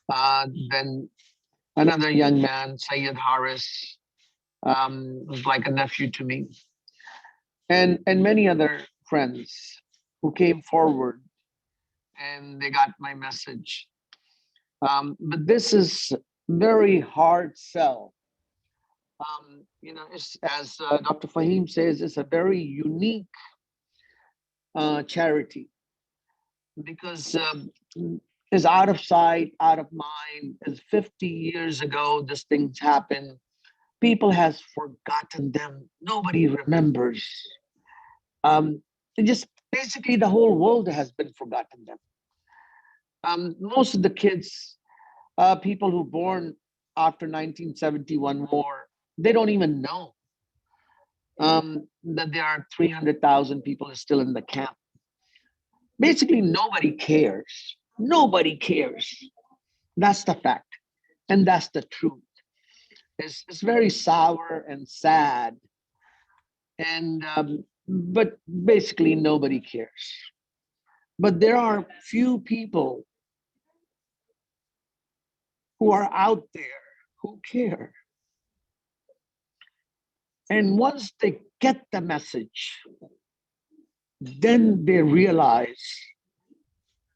Then another young man, Sayyid Haris, was like a nephew to me. And many other friends who came forward and they got my message. But this is very hard sell. It's, as Dr. Fahim says, it's a very unique charity because it's out of sight, out of mind. As 50 years ago, this thing's happened. People has forgotten them. Nobody remembers. Just basically the whole world has been forgotten them. Most of the kids, people who born after 1971 war, they don't even know that there are 300,000 people still in the camp. Basically, nobody cares. Nobody cares. That's the fact. And that's the truth. It's very sour and sad. And but basically nobody cares. But there are few people who are out there who care. And once they get the message, then they realize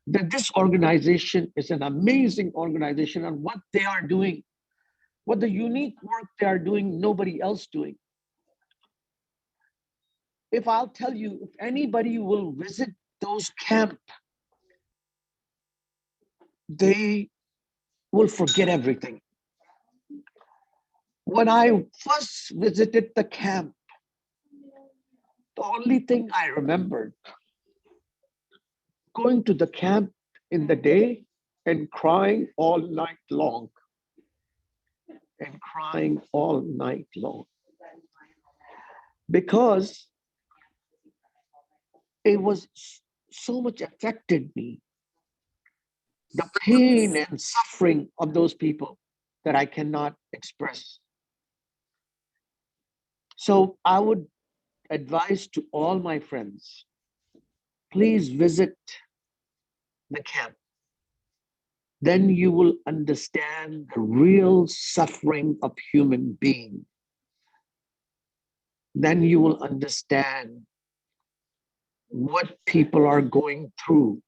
that this organization is an amazing organization, and what they are doing, what the unique work they are doing, nobody else doing. If I'll tell you, if anybody will visit those camps, they will forget everything. When I first visited the camp, the only thing I remembered, going to the camp in the day and crying all night long. And crying all night long. Because it was so much affected me. The pain and suffering of those people that I cannot express. So I would advise to all my friends, please visit the camp. Then you will understand the real suffering of human being. Then you will understand what people are going through.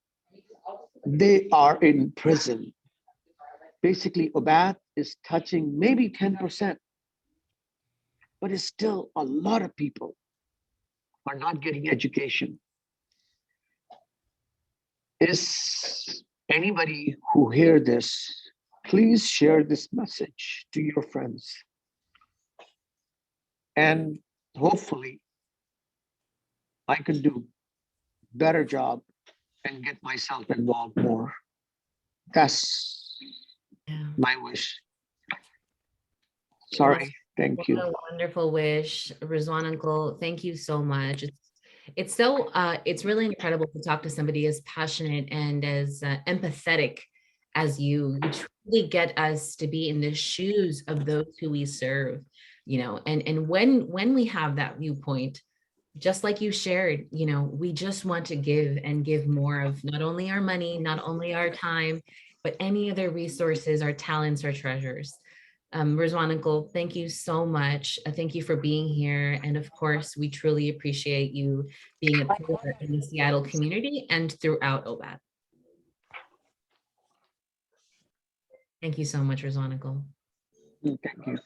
They are in prison. Basically, Obat is touching maybe 10%, but it's still a lot of people are not getting education. Is anybody who hear this, please share this message to your friends. And hopefully I can do better job and get myself involved more. That's my wish. Sorry, thank What you. a wonderful wish, Rizwan uncle. Thank you so much. It's really incredible to talk to somebody as passionate and as empathetic as you. You truly get us to be in the shoes of those who we serve, you know, and when we have that viewpoint, just like you shared, you know, we just want to give and give more of not only our money, not only our time, but any other resources, our talents, our treasures. Rizwan uncle, thank you so much. Thank you for being here. And of course, we truly appreciate you being a pillar in the Seattle community and throughout Obat. Thank you so much, Rizwan uncle. Thank you.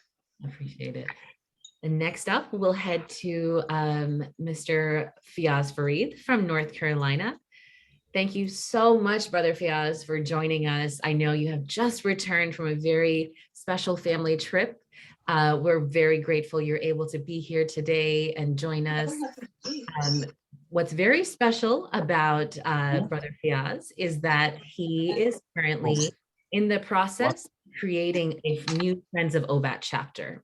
Appreciate it. And next up, we'll head to Mr. Fiaz Farid from North Carolina. Thank you so much, Brother Fiaz, for joining us. I know you have just returned from a very special family trip. We're very grateful you're able to be here today and join us. What's very special about Brother Fiaz is that he is currently in the process of creating a new Friends of Obat chapter.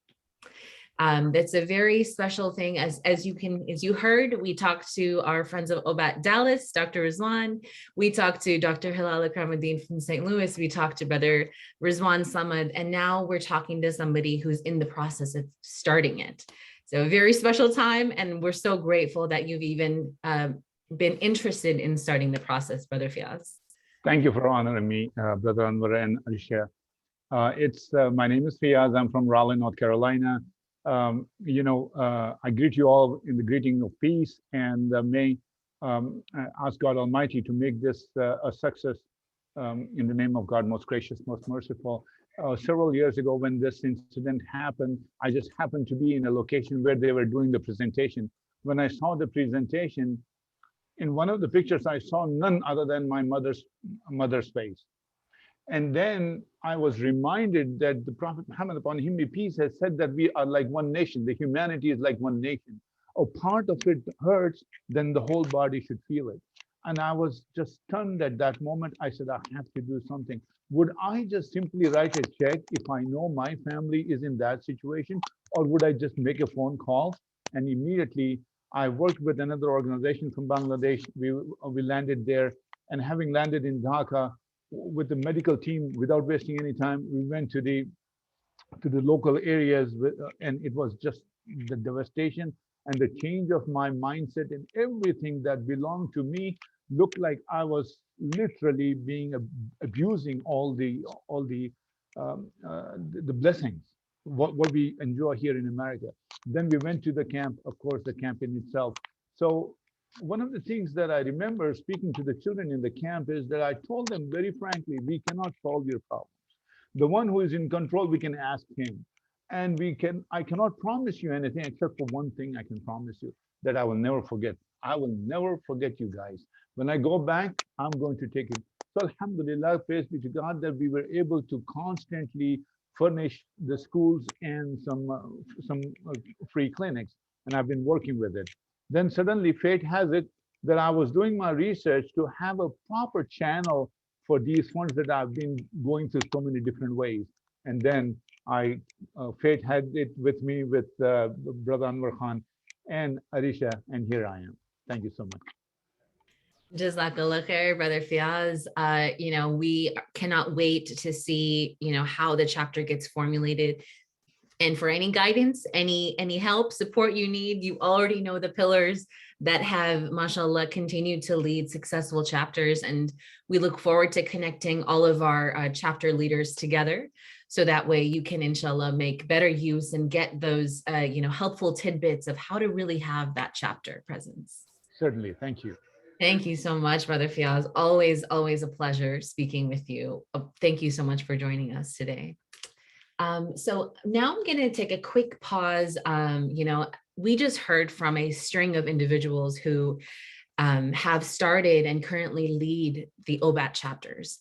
That's a very special thing. As you heard, we talked to our Friends of Obat Dallas, Dr. Rizwan. We talked to Dr. Hilal Akramuddin from St. Louis. We talked to Brother Rizwan Samad, and now we're talking to somebody who's in the process of starting it. So a very special time, and we're so grateful that you've even been interested in starting the process, Brother Fiaz. Thank you for honoring me, Brother Anwar and Alisha. My name is Fiaz. I'm from Raleigh, North Carolina. I greet you all in the greeting of peace, and may ask God Almighty to make this a success in the name of God, most gracious, most merciful. Several years ago, when this incident happened, I just happened to be in a location where they were doing the presentation. When I saw the presentation, in one of the pictures, I saw none other than my mother's face. And then I was reminded that the Prophet Muhammad, upon him be peace, has said that we are like one nation. The humanity is like one nation. A part of it hurts, then the whole body should feel it. And I was just stunned at that moment. I said, I have to do something. Would I just simply write a check if I know my family is in that situation? Or would I just make a phone call? And immediately I worked with another organization from Bangladesh. We landed there, and having landed in Dhaka, with the medical team, without wasting any time, we went to the local areas, and it was just the devastation and the change of my mindset, and everything that belonged to me looked like I was literally abusing all the blessings what we enjoy here in America. Then we went to the camp, of course, the camp in itself. So one of the things that I remember speaking to the children in the camp is that I told them very frankly, we cannot solve your problems. The one who is in control, we can ask him. And I cannot promise you anything except for one thing I can promise you, that I will never forget. I will never forget you guys. When I go back, I'm going to take it. So alhamdulillah, praise be to God that we were able to constantly furnish the schools and some free clinics. And I've been working with it. Then suddenly fate has it that I was doing my research to have a proper channel for these funds that I've been going through so many different ways. And then fate had it with me with Brother Anwar Khan and Arisha, and here I am. Thank you so much. Jazakallah khair, Brother Fiaz. We cannot wait to see, how the chapter gets formulated. And for any guidance, any help, support you need, you already know the pillars that have, mashallah, continued to lead successful chapters. And we look forward to connecting all of our chapter leaders together. So that way you can, inshallah, make better use and get those, helpful tidbits of how to really have that chapter presence. Certainly. Thank you. Thank you so much, Brother Fiaz. Always, always a pleasure speaking with you. Thank you so much for joining us today. So now I'm going to take a quick pause. We just heard from a string of individuals who have started and currently lead the Obat chapters.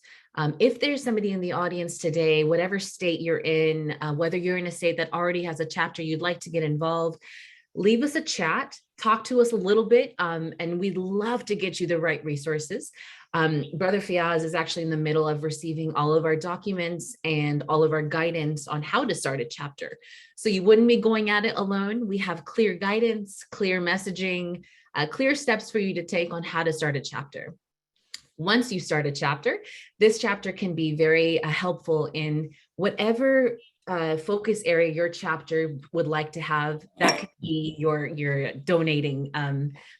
If there's somebody in the audience today, whatever state you're in, whether you're in a state that already has a chapter you'd like to get involved, leave us a chat, talk to us a little bit, and we'd love to get you the right resources. Brother Fiaz is actually in the middle of receiving all of our documents and all of our guidance on how to start a chapter. So you wouldn't be going at it alone. We have clear guidance, clear messaging, clear steps for you to take on how to start a chapter. Once you start a chapter, this chapter can be very helpful in whatever focus area your chapter would like to have. That could be your donating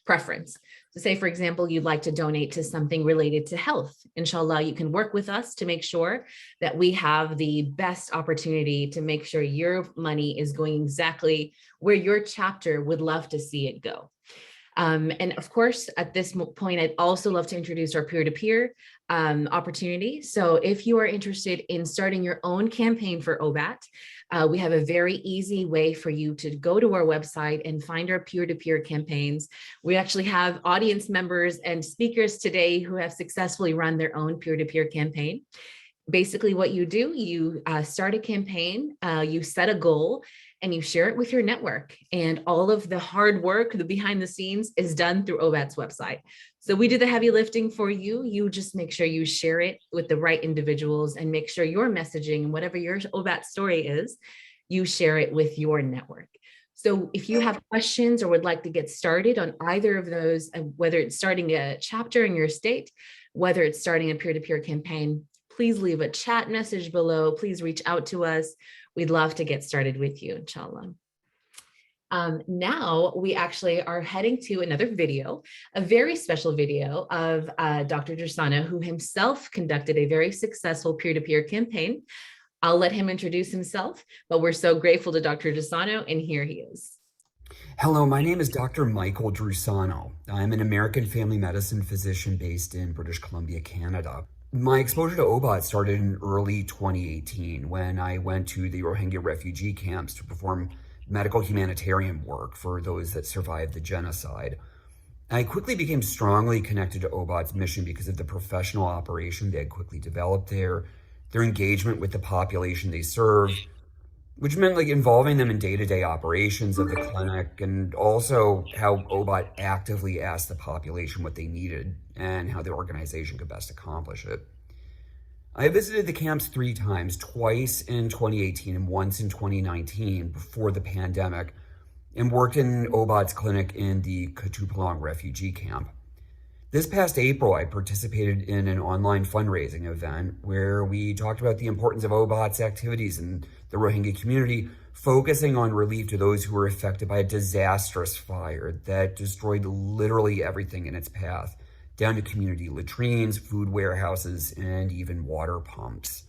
preference. So say, for example, you'd like to donate to something related to health. Inshallah, you can work with us to make sure that we have the best opportunity to make sure your money is going exactly where your chapter would love to see it go. And of course, at this point, I'd also love to introduce our peer-to-peer opportunity. So if you are interested in starting your own campaign for Obat, we have a very easy way for you to go to our website and find our peer-to-peer campaigns. We actually have audience members and speakers today who have successfully run their own peer-to-peer campaign. Basically what you do, you start a campaign, you set a goal, and you share it with your network. And all of the hard work, the behind the scenes, is done through Obat's website. So we do the heavy lifting for you. You just make sure you share it with the right individuals and make sure your messaging and whatever your Obat story is, you share it with your network. So if you have questions or would like to get started on either of those, whether it's starting a chapter in your state, whether it's starting a peer-to-peer campaign, please leave a chat message below. Please reach out to us. We'd love to get started with you, inshallah. Now we actually are heading to another video, a very special video of Dr. Drusano, who himself conducted a very successful peer-to-peer campaign. I'll let him introduce himself, but we're so grateful to Dr. Drusano, and here he is. Hello, my name is Dr. Michael Drusano. I'm an American family medicine physician based in British Columbia, Canada. My exposure to Obat started in early 2018 when I went to the Rohingya refugee camps to perform medical humanitarian work for those that survived the genocide. I quickly became strongly connected to Obat's mission because of the professional operation they had quickly developed there, their engagement with the population they serve, which meant involving them in day-to-day operations of the clinic, and also how Obat actively asked the population what they needed and how the organization could best accomplish it. I visited the camps 3 times, twice in 2018 and once in 2019 before the pandemic, and worked in Obat's clinic in the Kutupalong refugee camp. This past April, I participated in an online fundraising event where we talked about the importance of Obat's activities in the Rohingya community, focusing on relief to those who were affected by a disastrous fire that destroyed literally everything in its path, down to community latrines, food warehouses, and even water pumps.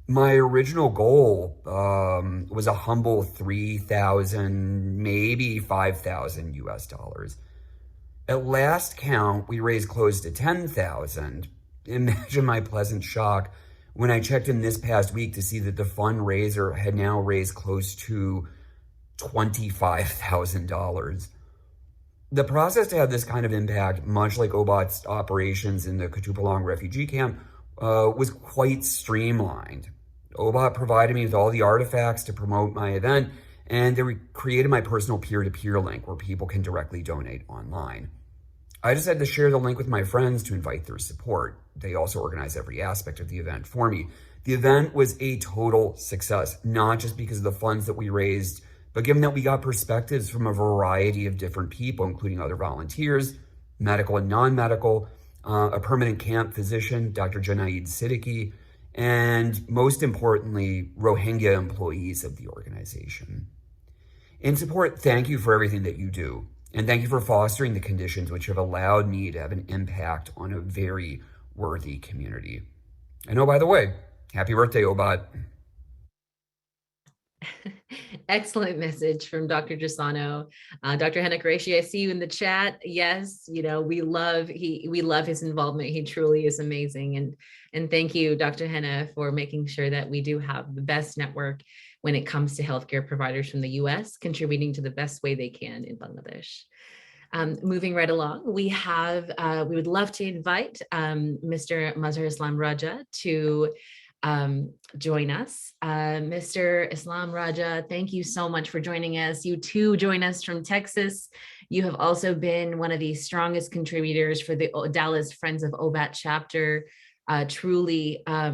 My original goal was a humble $3,000, maybe $5,000 US. At last count, we raised close to $10,000. Imagine my pleasant shock when I checked in this past week to see that the fundraiser had now raised close to $25,000. The process to have this kind of impact, much like Obat's operations in the Kutupalong refugee camp, was quite streamlined. Obat provided me with all the artifacts to promote my event, and they created my personal peer-to-peer link where people can directly donate online. I just had to share the link with my friends to invite their support. They also organized every aspect of the event for me. The event was a total success, not just because of the funds that we raised, but given that we got perspectives from a variety of different people, including other volunteers, medical and non-medical, a permanent camp physician, Dr. Junaid Siddiqui, and most importantly, Rohingya employees of the organization. In support, thank you for everything that you do. And thank you for fostering the conditions which have allowed me to have an impact on a very worthy community. And oh, by the way, happy birthday, Obat. Excellent message from Dr. Drusano. Dr. Henna Qureshi, I see you in the chat. Yes, we love his involvement. He truly is amazing. And thank you, Dr. Henna, for making sure that we do have the best network when it comes to healthcare providers from the US, contributing to the best way they can in Bangladesh. Moving right along, we would love to invite Mr. Mazhar Islam Raja to join us. Mr. Islam Raja, thank you so much for joining us. You too join us from Texas. You have also been one of the strongest contributors for the Dallas Friends of Obat chapter. Truly a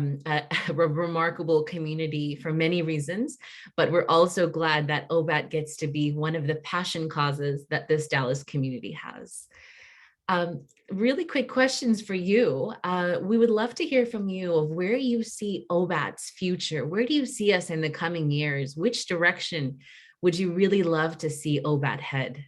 remarkable community for many reasons, but we're also glad that Obat gets to be one of the passion causes that this Dallas community has. Really quick questions for you. We would love to hear from you of where you see Obat's future. Where do you see us in the coming years? Which direction would you really love to see Obat head?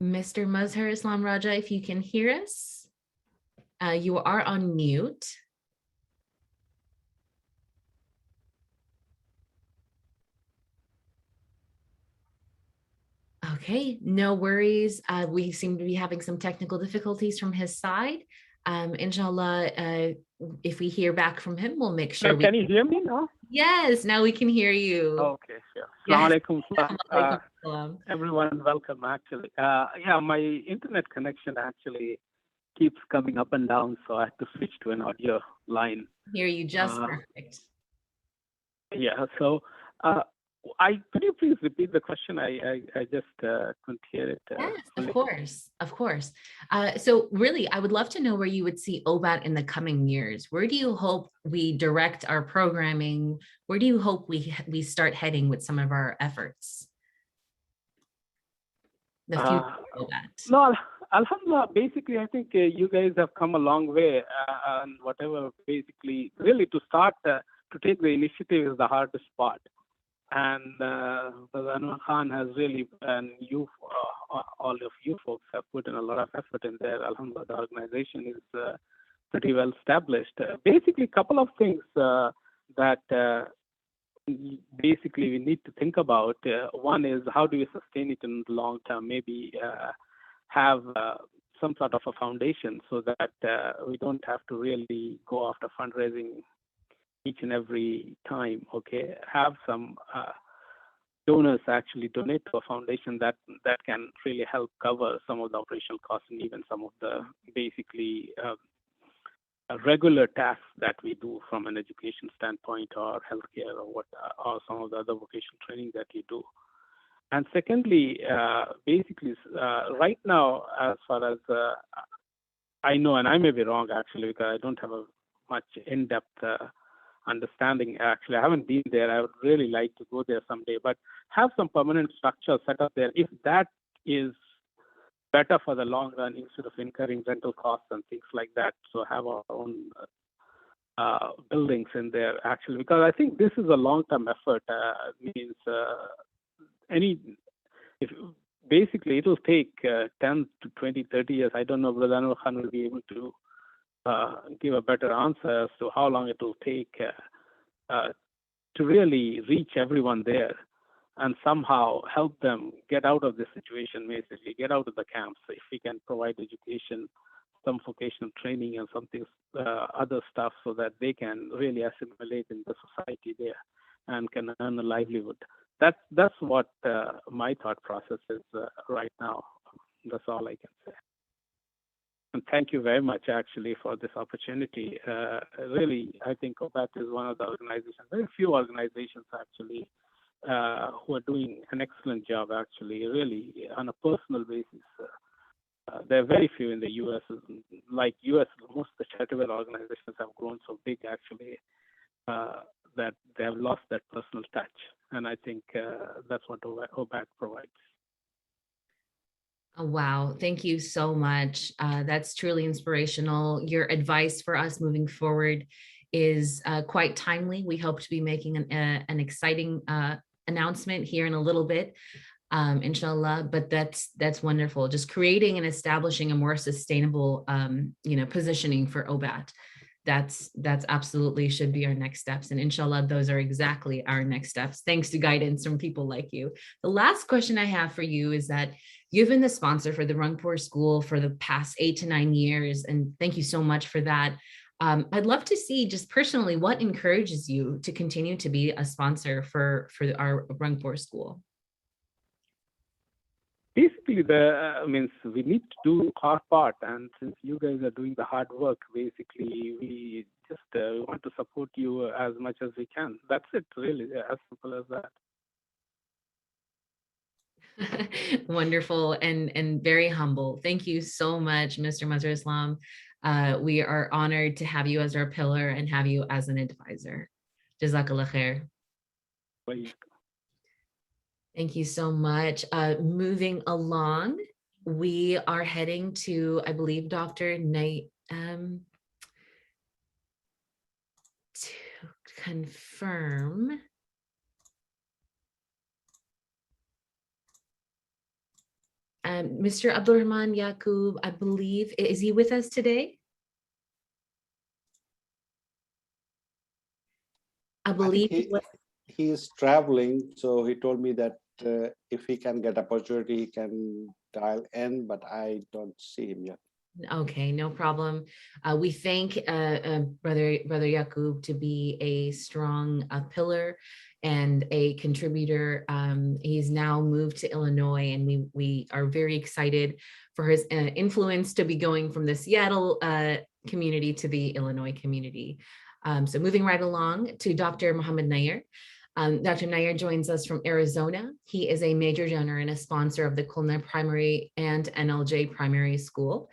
Mr. Mazhar Islam Raja, if you can hear us, you are on mute. Okay, no worries. We seem to be having some technical difficulties from his side. Inshallah, if we hear back from him, we'll make sure. Can you hear me now? Yes, now we can hear you. Okay, sure. Yes. Assalamu alaikum. Everyone, welcome. Actually, yeah, my internet connection actually keeps coming up and down, so I have to switch to an audio line. Hear you just perfect. Yeah. So, could you please repeat the question? I just couldn't hear it. Yes, of course. So really, I would love to know where you would see Obat in the coming years. Where do you hope we direct our programming? Where do you hope we start heading with some of our efforts? The future of Obat. No, Alhamdulillah, basically, I think you guys have come a long way, and whatever, basically, really to start, to take the initiative is the hardest part. And Rizwan Khan has really, and you, all of you folks have put in a lot of effort in there. Alhamdulillah, the organization is pretty well established. Basically, a couple of things that basically we need to think about. One is how do we sustain it in the long term? Maybe have some sort of a foundation so that we don't have to really go after fundraising each and every time. Okay, have some donors actually donate to a foundation that can really help cover some of the operational costs and even some of the basically regular tasks that we do from an education standpoint or healthcare or some of the other vocational training that you do. And secondly, basically, right now, as far as I know, and I may be wrong actually because I don't have a much in-depth understanding. Actually, I haven't been there. I would really like to go there someday, but have some permanent structure set up there if that is better for the long run instead of incurring rental costs and things like that. So have our own buildings in there actually, because I think this is a long-term effort. Means basically it will take 10 to 20, 30 years. I don't know if Rizwan Khan will be able to give a better answer as to how long it will take to really reach everyone there and somehow help them get out of this situation, basically get out of the camps. If we can provide education, some vocational training and something other stuff so that they can really assimilate in the society there and can earn a livelihood. That's what my thought process is right now. That's all I can say. And thank you very much, actually, for this opportunity. Really, I think Obat is one of the organizations, very few organizations, actually, who are doing an excellent job, actually, really, on a personal basis. There are very few in the U.S. Like U.S., most of the charitable organizations have grown so big, actually. that they have lost that personal touch. And I think that's what Obat provides. Oh, wow. Thank you so much. That's truly inspirational. Your advice for us moving forward is quite timely. We hope to be making an exciting announcement here in a little bit, inshallah. But that's wonderful. Just creating and establishing a more sustainable, positioning for Obat. That's absolutely should be our next steps. And inshallah, those are exactly our next steps, thanks to guidance from people like you. The last question I have for you is that you've been the sponsor for the Rangpur School for the past 8 to 9 years. And thank you so much for that. I'd love to see just personally what encourages you to continue to be a sponsor for our Rangpur School. Basically, we need to do our part, and since you guys are doing the hard work, basically we just want to support you as much as we can. That's it, really, as simple as that. Wonderful and very humble. Thank you so much, Mr. Mazhar Islam. We are honored to have you as our pillar and have you as an advisor. Jazakallah khair. Thank you so much. Moving along, we are heading to, I believe, Dr. Nayer, to confirm. Mr. Abdulrahman Yaqub, I believe, is he with us today? I believe he is traveling, so he told me that if he can get opportunity, he can dial in, but I don't see him yet. Okay, no problem. We thank Brother Yaqub to be a strong pillar and a contributor. He's now moved to Illinois, and we are very excited for his influence to be going from the Seattle community to the Illinois community. So moving right along to Dr. Mohammed Nayer. Dr. Nayer joins us from Arizona. He is a major donor and a sponsor of the Khulna Primary and NLJ Primary School.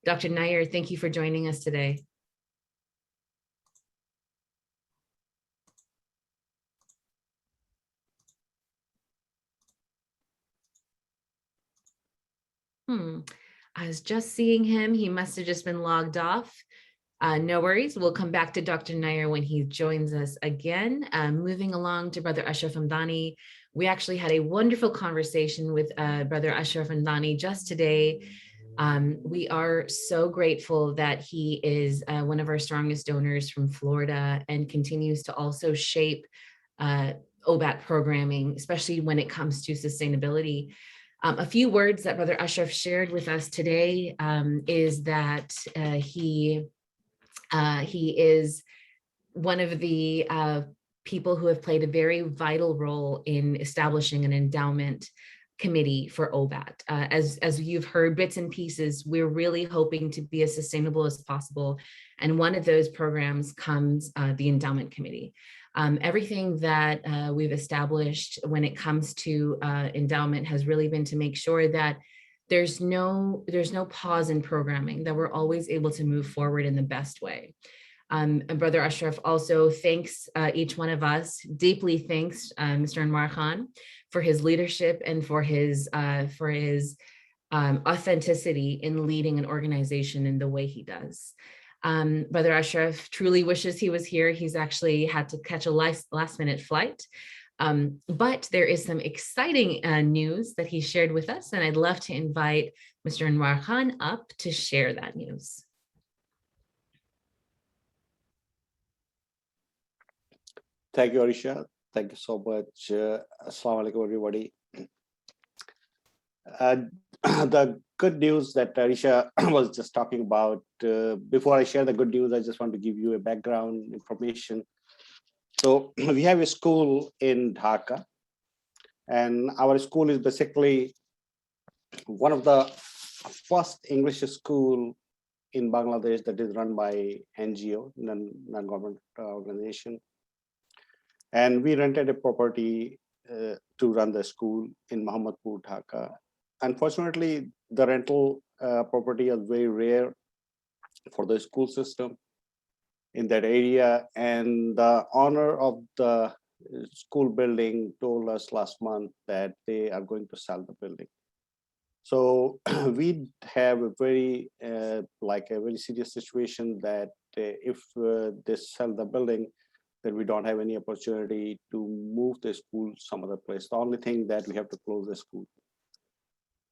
Dr. Nayer, thank you for joining us today. I was just seeing him. He must have just been logged off. No worries. We'll come back to Dr. Nayer when he joins us again. Moving along to Brother Ashraf Hamdani. We actually had a wonderful conversation with Brother Ashraf Hamdani just today. We are so grateful that he is one of our strongest donors from Florida and continues to also shape Obat programming, especially when it comes to sustainability. A few words that Brother Ashraf shared with us today is that he is one of the people who have played a very vital role in establishing an endowment committee for Obat. As you've heard bits and pieces, we're really hoping to be as sustainable as possible. And one of those programs comes the endowment committee. Everything that we've established when it comes to endowment has really been to make sure that there's no pause in programming, that we're always able to move forward in the best way. And Brother Ashraf also thanks each one of us, deeply thanks Mr. Anwar Khan for his leadership and for his authenticity in leading an organization in the way he does. Brother Ashraf truly wishes he was here. He's actually had to catch a last minute flight. But there is some exciting news that he shared with us, and I'd love to invite Mr. Anwar Khan up to share that news. Thank you, Arisha. Thank you so much. Assalamu alaikum, everybody. The good news that Arisha was just talking about, before I share the good news, I just want to give you a background information. So we have a school in Dhaka, and our school is basically one of the first English school in Bangladesh that is run by NGO, non-government organization. And we rented a property to run the school in Mohammadpur, Dhaka. Unfortunately, the rental property is very rare for the school system. in that area. And the owner of the school building told us last month that they are going to sell the building. So we have a very like a very serious situation that if they sell the building, then we don't have any opportunity to move the school some other place. The only thing that we have to close the school.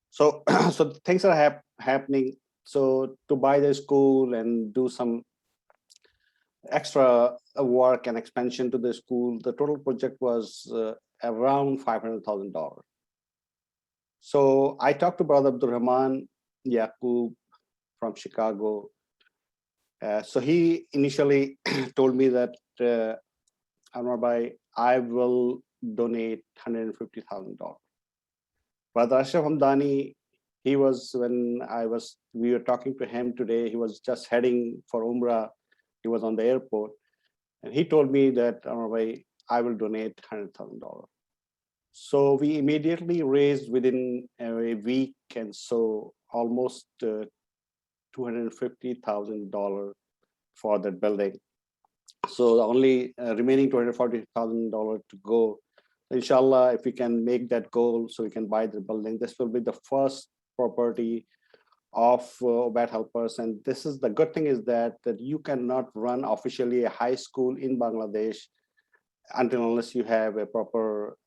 So so things are happening. So to buy the school and do some extra work and expansion to the school, the total project was around $500,000. So I talked to Brother Abdul Rahman Yaqub from Chicago. So he initially told me that, Anwar Bhai, I will donate $150,000. Brother Ashraf Hamdani, he was, we were talking to him today, he was just heading for Umrah. He was on the airport. And he told me that, Anwar Bhai, I will donate $100,000. So we immediately raised within a week, and so almost $250,000 for that building. So the only remaining $240,000 to go. Inshallah, if we can make that goal, so we can buy the building, this will be the first property of Obat helpers. And this is the good thing is that you cannot run officially a high school in Bangladesh unless you have a proper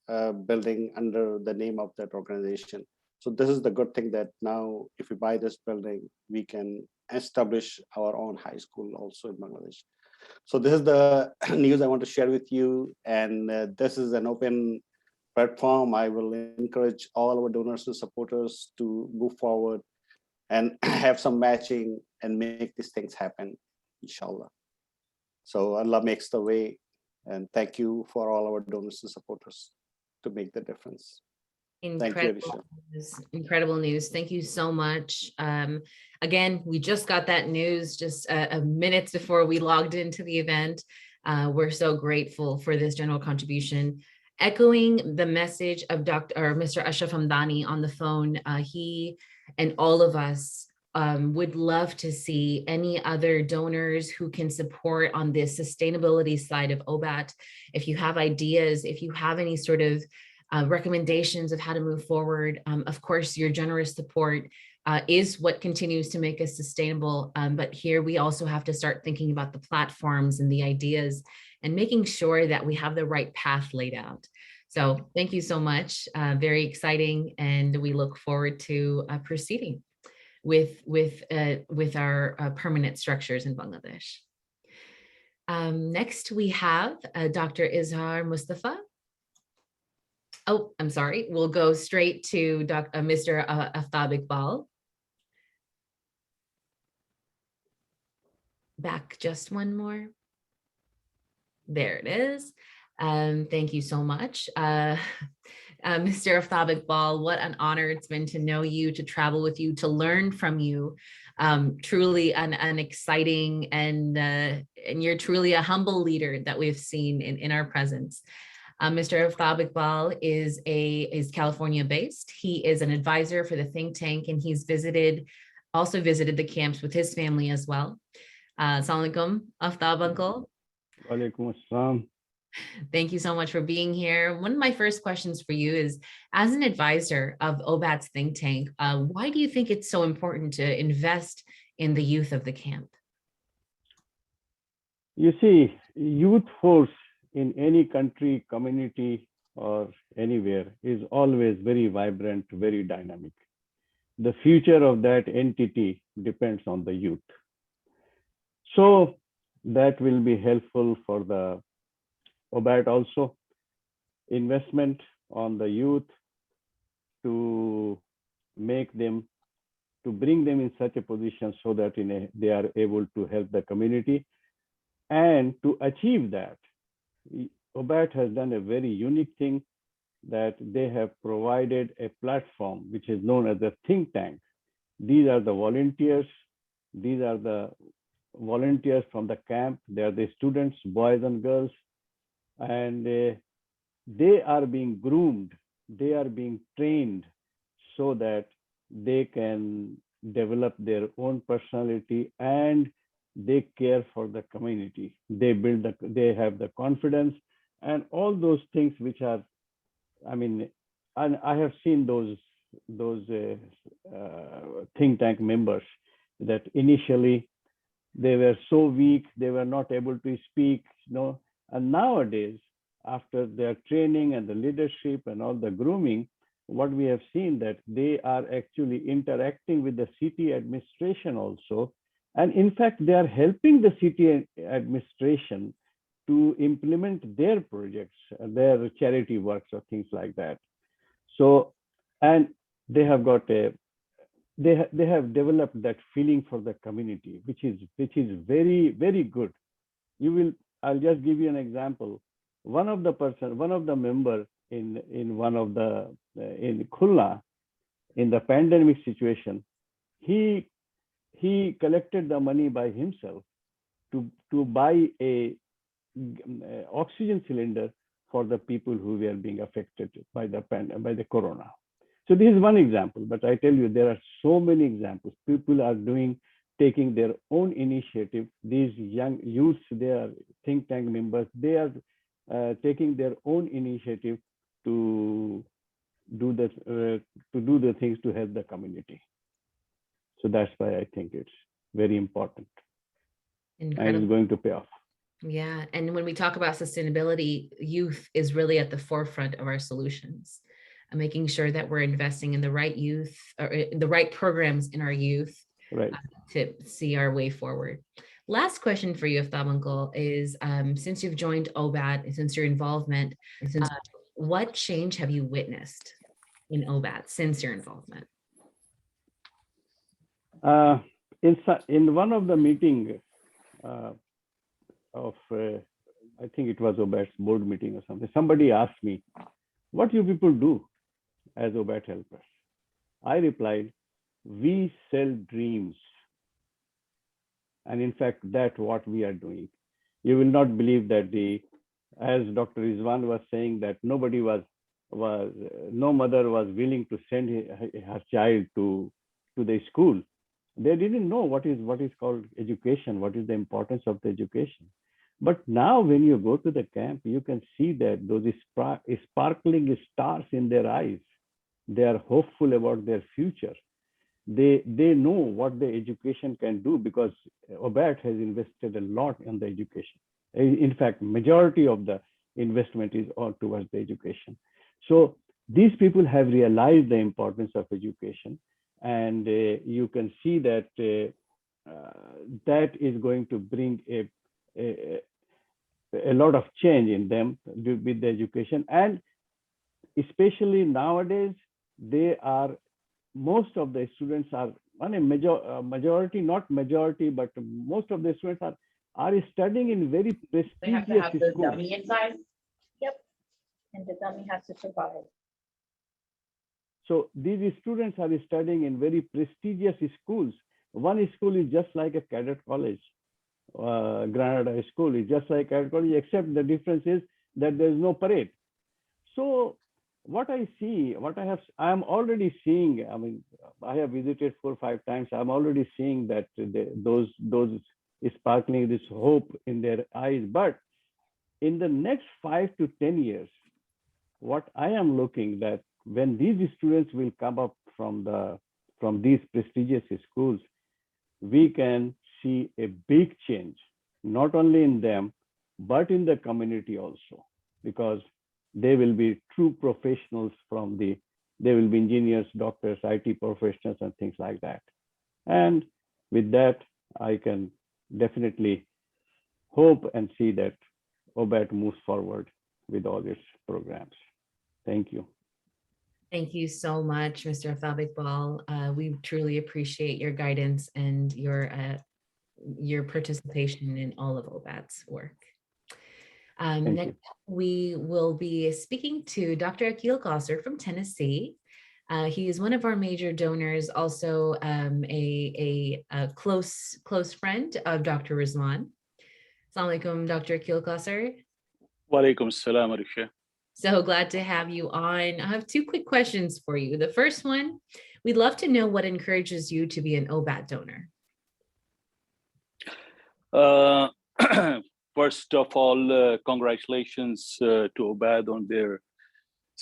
building under the name of that organization. So this is the good thing that now if we buy this building, we can establish our own high school also in Bangladesh. So this is the news I want to share with you. And this is an open platform. I will encourage all our donors and supporters to move forward and have some matching and make these things happen, inshallah. So Allah makes the way. And thank you for all our donors and supporters to make the difference. Incredible news. Incredible news. Thank you so much. Again, we just got that news just a minutes before we logged into the event. We're so grateful for this general contribution. Echoing the message of Mr. Ashraf Hamdani on the phone, he and all of us would love to see any other donors who can support on this sustainability side of Obat. If you have ideas, if you have any sort of recommendations of how to move forward, of course, your generous support is what continues to make us sustainable. But here we also have to start thinking about the platforms and the ideas and making sure that we have the right path laid out. So thank you so much. Very exciting. And we look forward to proceeding with our permanent structures in Bangladesh. Next, we have Dr. Izhar Mustafa. Oh, I'm sorry. We'll go straight to Mr. Aftab Iqbal. Back just one more. There it is. Thank you so much. Mr. Aftab Iqbal, what an honor it's been to know you, to travel with you, to learn from you. Truly an exciting and you're truly a humble leader that we've seen in our presence. Mr. Aftab Iqbal is California based. He is an advisor for the think tank, and he's also visited the camps with his family as well. Assalamu alaikum, Aftab uncle. Walaikum assalam. Thank you so much for being here. One of my first questions for you is, as an advisor of Obat's think tank, why do you think it's so important to invest in the youth of the camp? You see, youth force in any country, community, or anywhere is always very vibrant, very dynamic. The future of that entity depends on the youth. So that will be helpful for the Obat also. Investment on the youth to make them, to bring them in such a position so that they are able to help the community. And to achieve that, Obat has done a very unique thing, that they have provided a platform which is known as a think tank. These are the volunteers. These are the volunteers from the camp. They are the students, boys and girls, and they are being groomed. They are being trained so that they can develop their own personality and they care for the community, they have the confidence and all those things which are, I mean, and I have seen those think tank members that initially they were so weak, they were not able to speak, and nowadays, after their training and the leadership and all the grooming, what we have seen that they are actually interacting with the city administration also. And in fact, they are helping the city administration to implement their projects, their charity works or things like that. So, and they have got they have developed that feeling for the community, which is very, very good. I'll just give you an example. One of the members in Khulna, in the pandemic situation, he collected the money by himself to buy a oxygen cylinder for the people who were being affected by the corona. So this is one example, but I tell you, there are so many examples. People are taking their own initiative. These young youths, they are think tank members, they are taking their own initiative to do the things to help the community. So that's why I think it's very important. Incredible. And it's going to pay off. Yeah. And when we talk about sustainability, youth is really at the forefront of our solutions. And making sure that we're investing in the right youth or the right programs in our youth, right, to see our way forward. Last question for you, Aftab Uncle, is since you've joined Obat, since your involvement, what change have you witnessed in Obat since your involvement? In one of the meetings of, I think it was Obat's board meeting or something, somebody asked me, what you people do as Obat helpers? I replied, we sell dreams. And in fact, that's what we are doing. You will not believe that as Dr. Rizwan was saying, that no mother was willing to send her child to the school. They didn't know what is called education, what is the importance of the education. But now when you go to the camp, you can see that those sparkling stars in their eyes. They are hopeful about their future. They know what the education can do because Obat has invested a lot in the education. In fact, majority of the investment is all towards the education. So these people have realized the importance of education, and you can see that that is going to bring a lot of change in them with the education. And especially nowadays, most of the students are, majority, not majority, but most of the students are studying in very prestigious They have to have the schools. dummy inside. Yep. And the dummy has to survive. So these students are studying in very prestigious schools. One school is just like a cadet college. Granada School is just like cadet college, except the difference is that there's no parade. So what I am already seeing, I mean, I have visited 4 or 5 times. I'm already seeing that those sparkling, this hope in their eyes. But in the next 5 to 10 years, what I am looking that when these students will come up from these prestigious schools, we can see a big change, not only in them, but in the community also, because they will be true professionals they will be engineers, doctors, IT professionals, and things like that. And with that, I can definitely hope and see that Obat moves forward with all its programs. Thank you. Thank you so much, Mr. Aftab Iqbal. We truly appreciate your guidance and your participation in all of Obat's work. Next, we will be speaking to Dr. Akil Qasser from Tennessee. He is one of our major donors, also a close friend of Dr. Rizwan. Assalamu alaikum, Dr. Akil Qasser. Wa alaikum assalam, Arisha. So glad to have you on. I have 2 quick questions for you. The first one, we'd love to know what encourages you to be an Obat donor. Uh, First of all, congratulations to Obat on their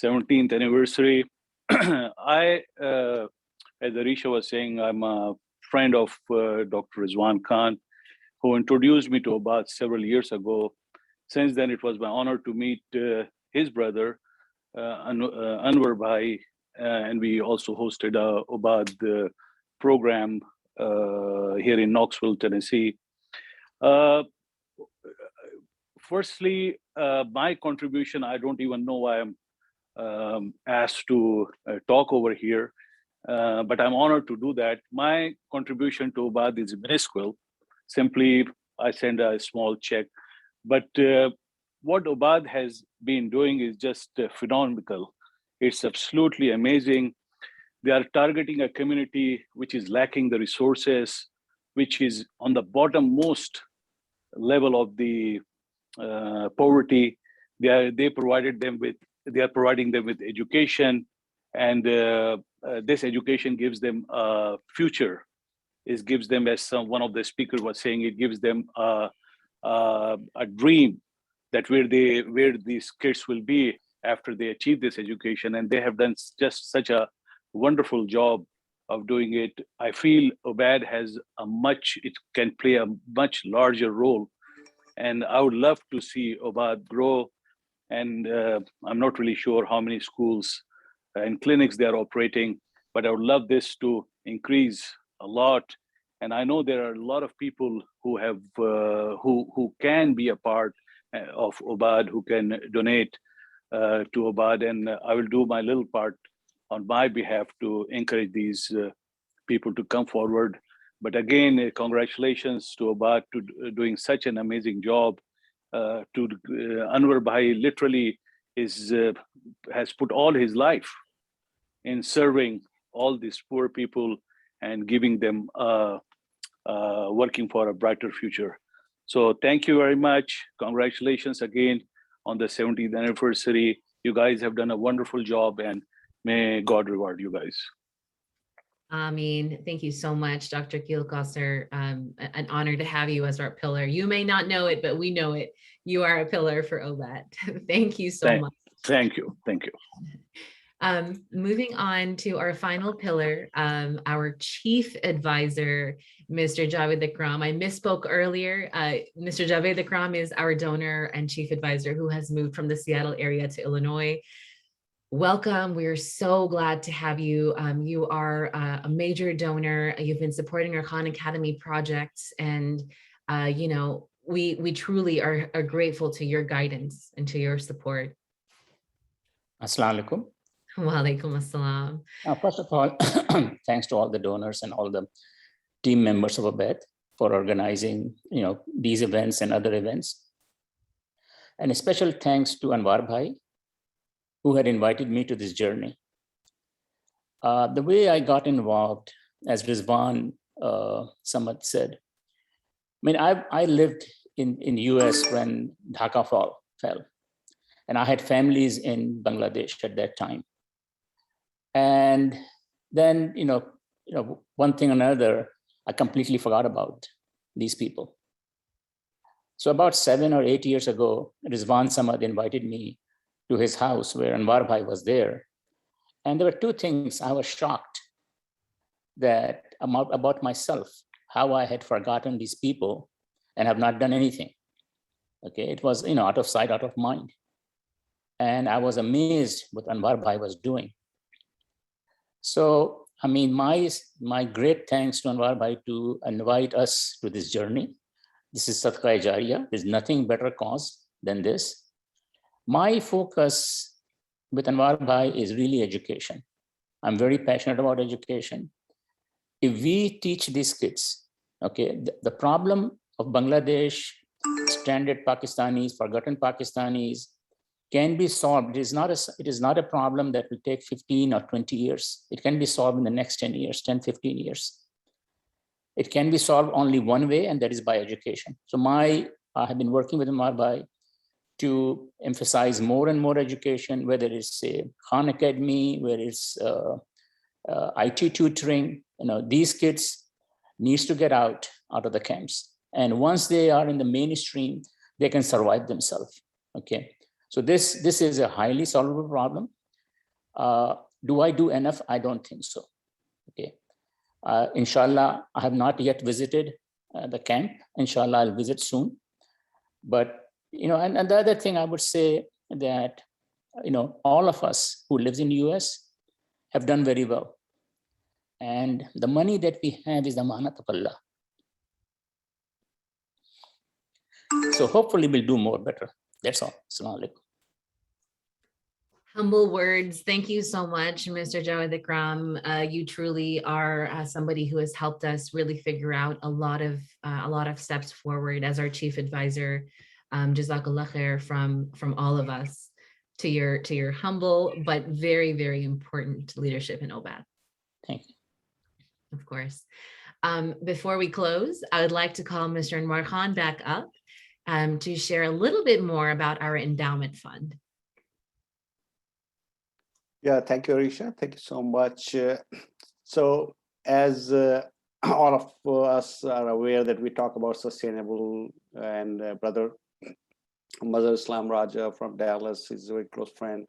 17th anniversary. I, as Arisha was saying, I'm a friend of Dr. Rizwan Khan, who introduced me to Obat several years ago. Since then, it was my honor to meet his brother, Anwar Bhai, and we also hosted a Obat program here in Knoxville, Tennessee. Firstly, my contribution, I don't even know why I'm asked to talk over here, but I'm honored to do that. My contribution to Obat is minuscule. Simply, I send a small check. But what Obat has been doing is just phenomenal. It's absolutely amazing. They are targeting a community which is lacking the resources, which is on the bottommost level of the poverty. They are providing them with education, and this education gives them a future. It gives them, as one of the speakers was saying, it gives them a dream that where these kids will be after they achieve this education, and they have done just such a wonderful job of doing it. I feel Obat it can play a much larger role, and I would love to see Obat grow. And I'm not really sure how many schools and clinics they are operating, but I would love this to increase a lot. And I know there are a lot of people who have who can be a part of Obat, who can donate to Obat, and I will do my little part on my behalf to encourage these people to come forward. But again, congratulations to Obat to doing such an amazing job. To Anwar Bhai literally has put all his life in serving all these poor people and giving them working for a brighter future. So thank you very much. Congratulations again on the 70th anniversary. You guys have done a wonderful job, and may God reward you guys. Ameen. Thank you so much, Dr. Kielkosser. An honor to have you as our pillar. You may not know it, but we know it. You are a pillar for Obat. Thank you so much. Thank you. Thank you. Moving on to our final pillar, our chief advisor, Mr. Javed Ikram. I misspoke earlier. Mr. Javed Ikram is our donor and chief advisor who has moved from the Seattle area to Illinois. Welcome. We're so glad to have you. You are a major donor. You've been supporting our Khan Academy projects, and you know, we truly are grateful to your guidance and to your support. Assalamu alaikum. Wa alaikum assalam. First of all, thanks to all the donors and all the team members of Obat for organizing, these events and other events. And a special thanks to Anwar Bhai, who had invited me to this journey. The way I got involved, as Rizwan Samad said, I lived in US when Dhaka fell, and I had families in Bangladesh at that time. And then, one thing or another, I completely forgot about these people. So about 7 or 8 years ago, Rizwan Samad invited me to his house where Anwar Bhai was there. And there were two things I was shocked about myself, how I had forgotten these people and have not done anything. Okay, it was, out of sight, out of mind. And I was amazed what Anwar Bhai was doing. So, my great thanks to Anwar Bhai to invite us to this journey. This is Sadqa Jariya. There's nothing better cause than this. My focus with Anwar Bhai is really education. I'm very passionate about education. If we teach these kids, okay, the problem of Bangladesh, stranded Pakistanis, forgotten Pakistanis, can be solved. It is not a problem that will take 15 or 20 years. It can be solved in the next 10 years, 10, 15 years. It can be solved only one way, and that is by education. So I have been working with Anwar Bhai to emphasize more and more education, whether it's a Khan Academy, whether it's IT tutoring. These kids needs to get out of the camps And once they are in the mainstream, they can survive themselves. Okay, so this is a highly solvable problem. Do I do enough? I don't think so. Okay, inshallah, I have not yet visited the camp. Inshallah, I'll visit soon. But and the other thing I would say that all of us who lives in the US have done very well, and the money that we have is the amanat of Allah. So hopefully we'll do more better. That's all. Assalamu alaikum. Humble words. Thank you so much, Mr. Jawad Ikram. You truly are somebody who has helped us really figure out a lot of steps forward as our chief advisor. Jazakallah khair from all of us to your humble but very, very important leadership in Obat. Thank you. Of course. Before we close, I would like to call Mr. Anwar Khan back up to share a little bit more about our endowment fund. Yeah, thank you, Arisha. Thank you so much. So as all of us are aware that we talk about sustainable, and brother Mazhar Islam Raja from Dallas is a very close friend.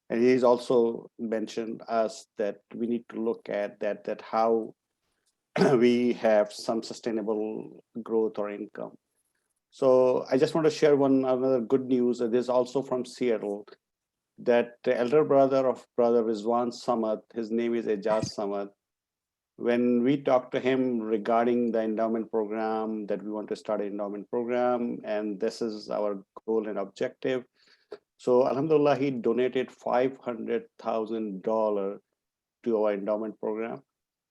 And he's also mentioned us that we need to look at that how we have some sustainable growth or income. So I just want to share another good news. This is also from Seattle, that the elder brother of brother Rizwan Samad, his name is Ejaz Samad. When we talked to him regarding the endowment program, that we want to start an endowment program, and this is our goal and objective. So alhamdulillah, he donated $500,000 to our endowment program.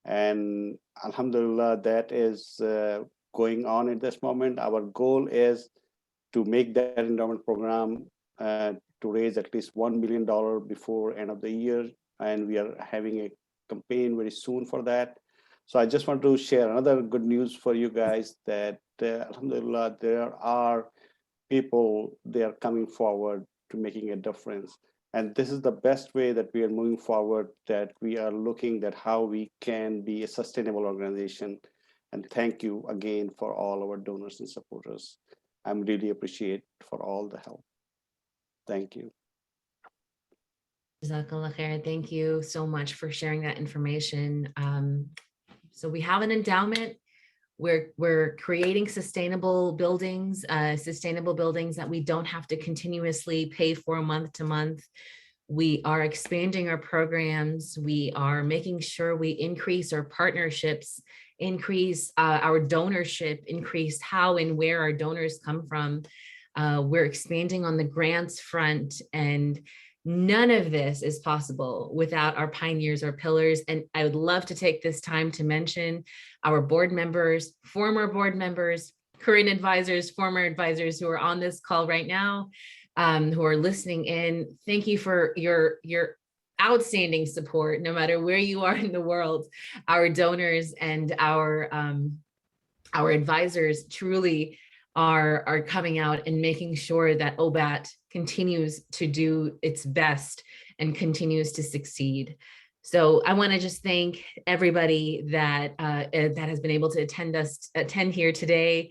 And alhamdulillah, that is going on at this moment. Our goal is to make that endowment program to raise at least $1 million before end of the year. And we are having a campaign very soon for that. So I just want to share another good news for you guys that alhamdulillah, there are people, they are coming forward to making a difference. And this is the best way that we are moving forward, that we are looking at how we can be a sustainable organization. And thank you again for all our donors and supporters. I'm really appreciate for all the help. Thank you. Jazakallah khair. Thank you so much for sharing that information. So we have an endowment. We're creating sustainable buildings that we don't have to continuously pay for month to month. We are expanding our programs. We are making sure we increase our partnerships, increase our donorship, increase how and where our donors come from. We're expanding on the grants front, and none of this is possible without our pioneers or pillars. And I would love to take this time to mention our board members, former board members, current advisors, former advisors who are on this call right now, who are listening in. Thank you for your outstanding support, no matter where you are in the world. Our donors and our advisors truly are coming out and making sure that Obat continues to do its best and continues to succeed. So I want to just thank everybody that has been able to attend here today.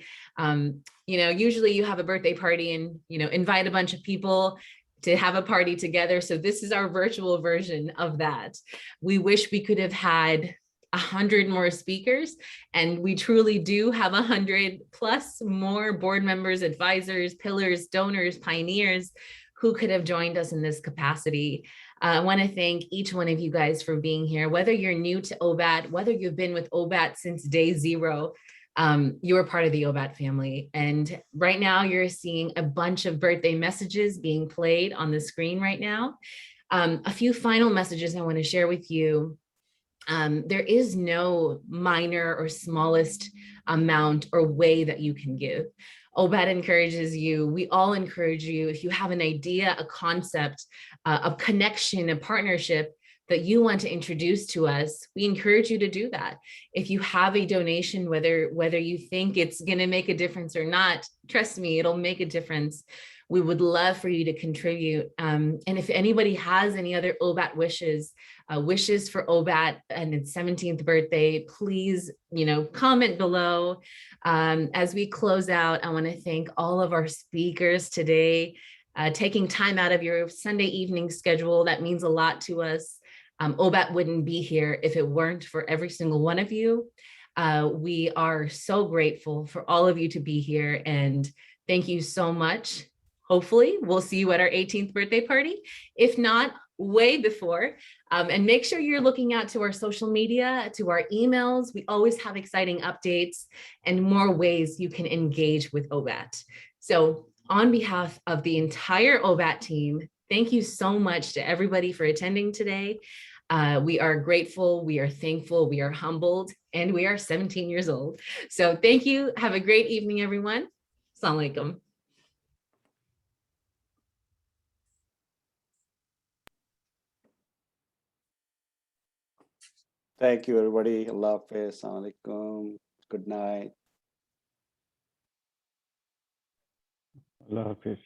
Usually you have a birthday party and invite a bunch of people to have a party together. So this is our virtual version of that. We wish we could have had 100 more speakers, and we truly do have 100 plus more board members, advisors, pillars, donors, pioneers who could have joined us in this capacity. I want to thank each one of you guys for being here, whether you're new to Obat, whether you've been with Obat since day zero. You're part of the Obat family. And right now you're seeing a bunch of birthday messages being played on the screen right now. A few final messages I want to share with you. There is no minor or smallest amount or way that you can give. Obat encourages you, we all encourage you, if you have an idea, a concept, a connection, a partnership that you want to introduce to us, we encourage you to do that. If you have a donation, whether you think it's going to make a difference or not, trust me, it'll make a difference. We would love for you to contribute. And if anybody has any other Obat wishes, wishes for Obat and its 17th birthday, please, comment below. As we close out, I want to thank all of our speakers today, taking time out of your Sunday evening schedule. That means a lot to us. Obat wouldn't be here if it weren't for every single one of you. We are so grateful for all of you to be here, and thank you so much. Hopefully we'll see you at our 18th birthday party. If not, way before. And make sure you're looking out to our social media, to our emails. We always have exciting updates and more ways you can engage with Obat. So on behalf of the entire Obat team, thank you so much to everybody for attending today. We are grateful, we are thankful, we are humbled, and we are 17 years old. So thank you. Have a great evening, everyone. Assalamu alaikum. Thank you, everybody. Allah Hafiz. Assalamu alaikum. Good night. Allah Hafiz.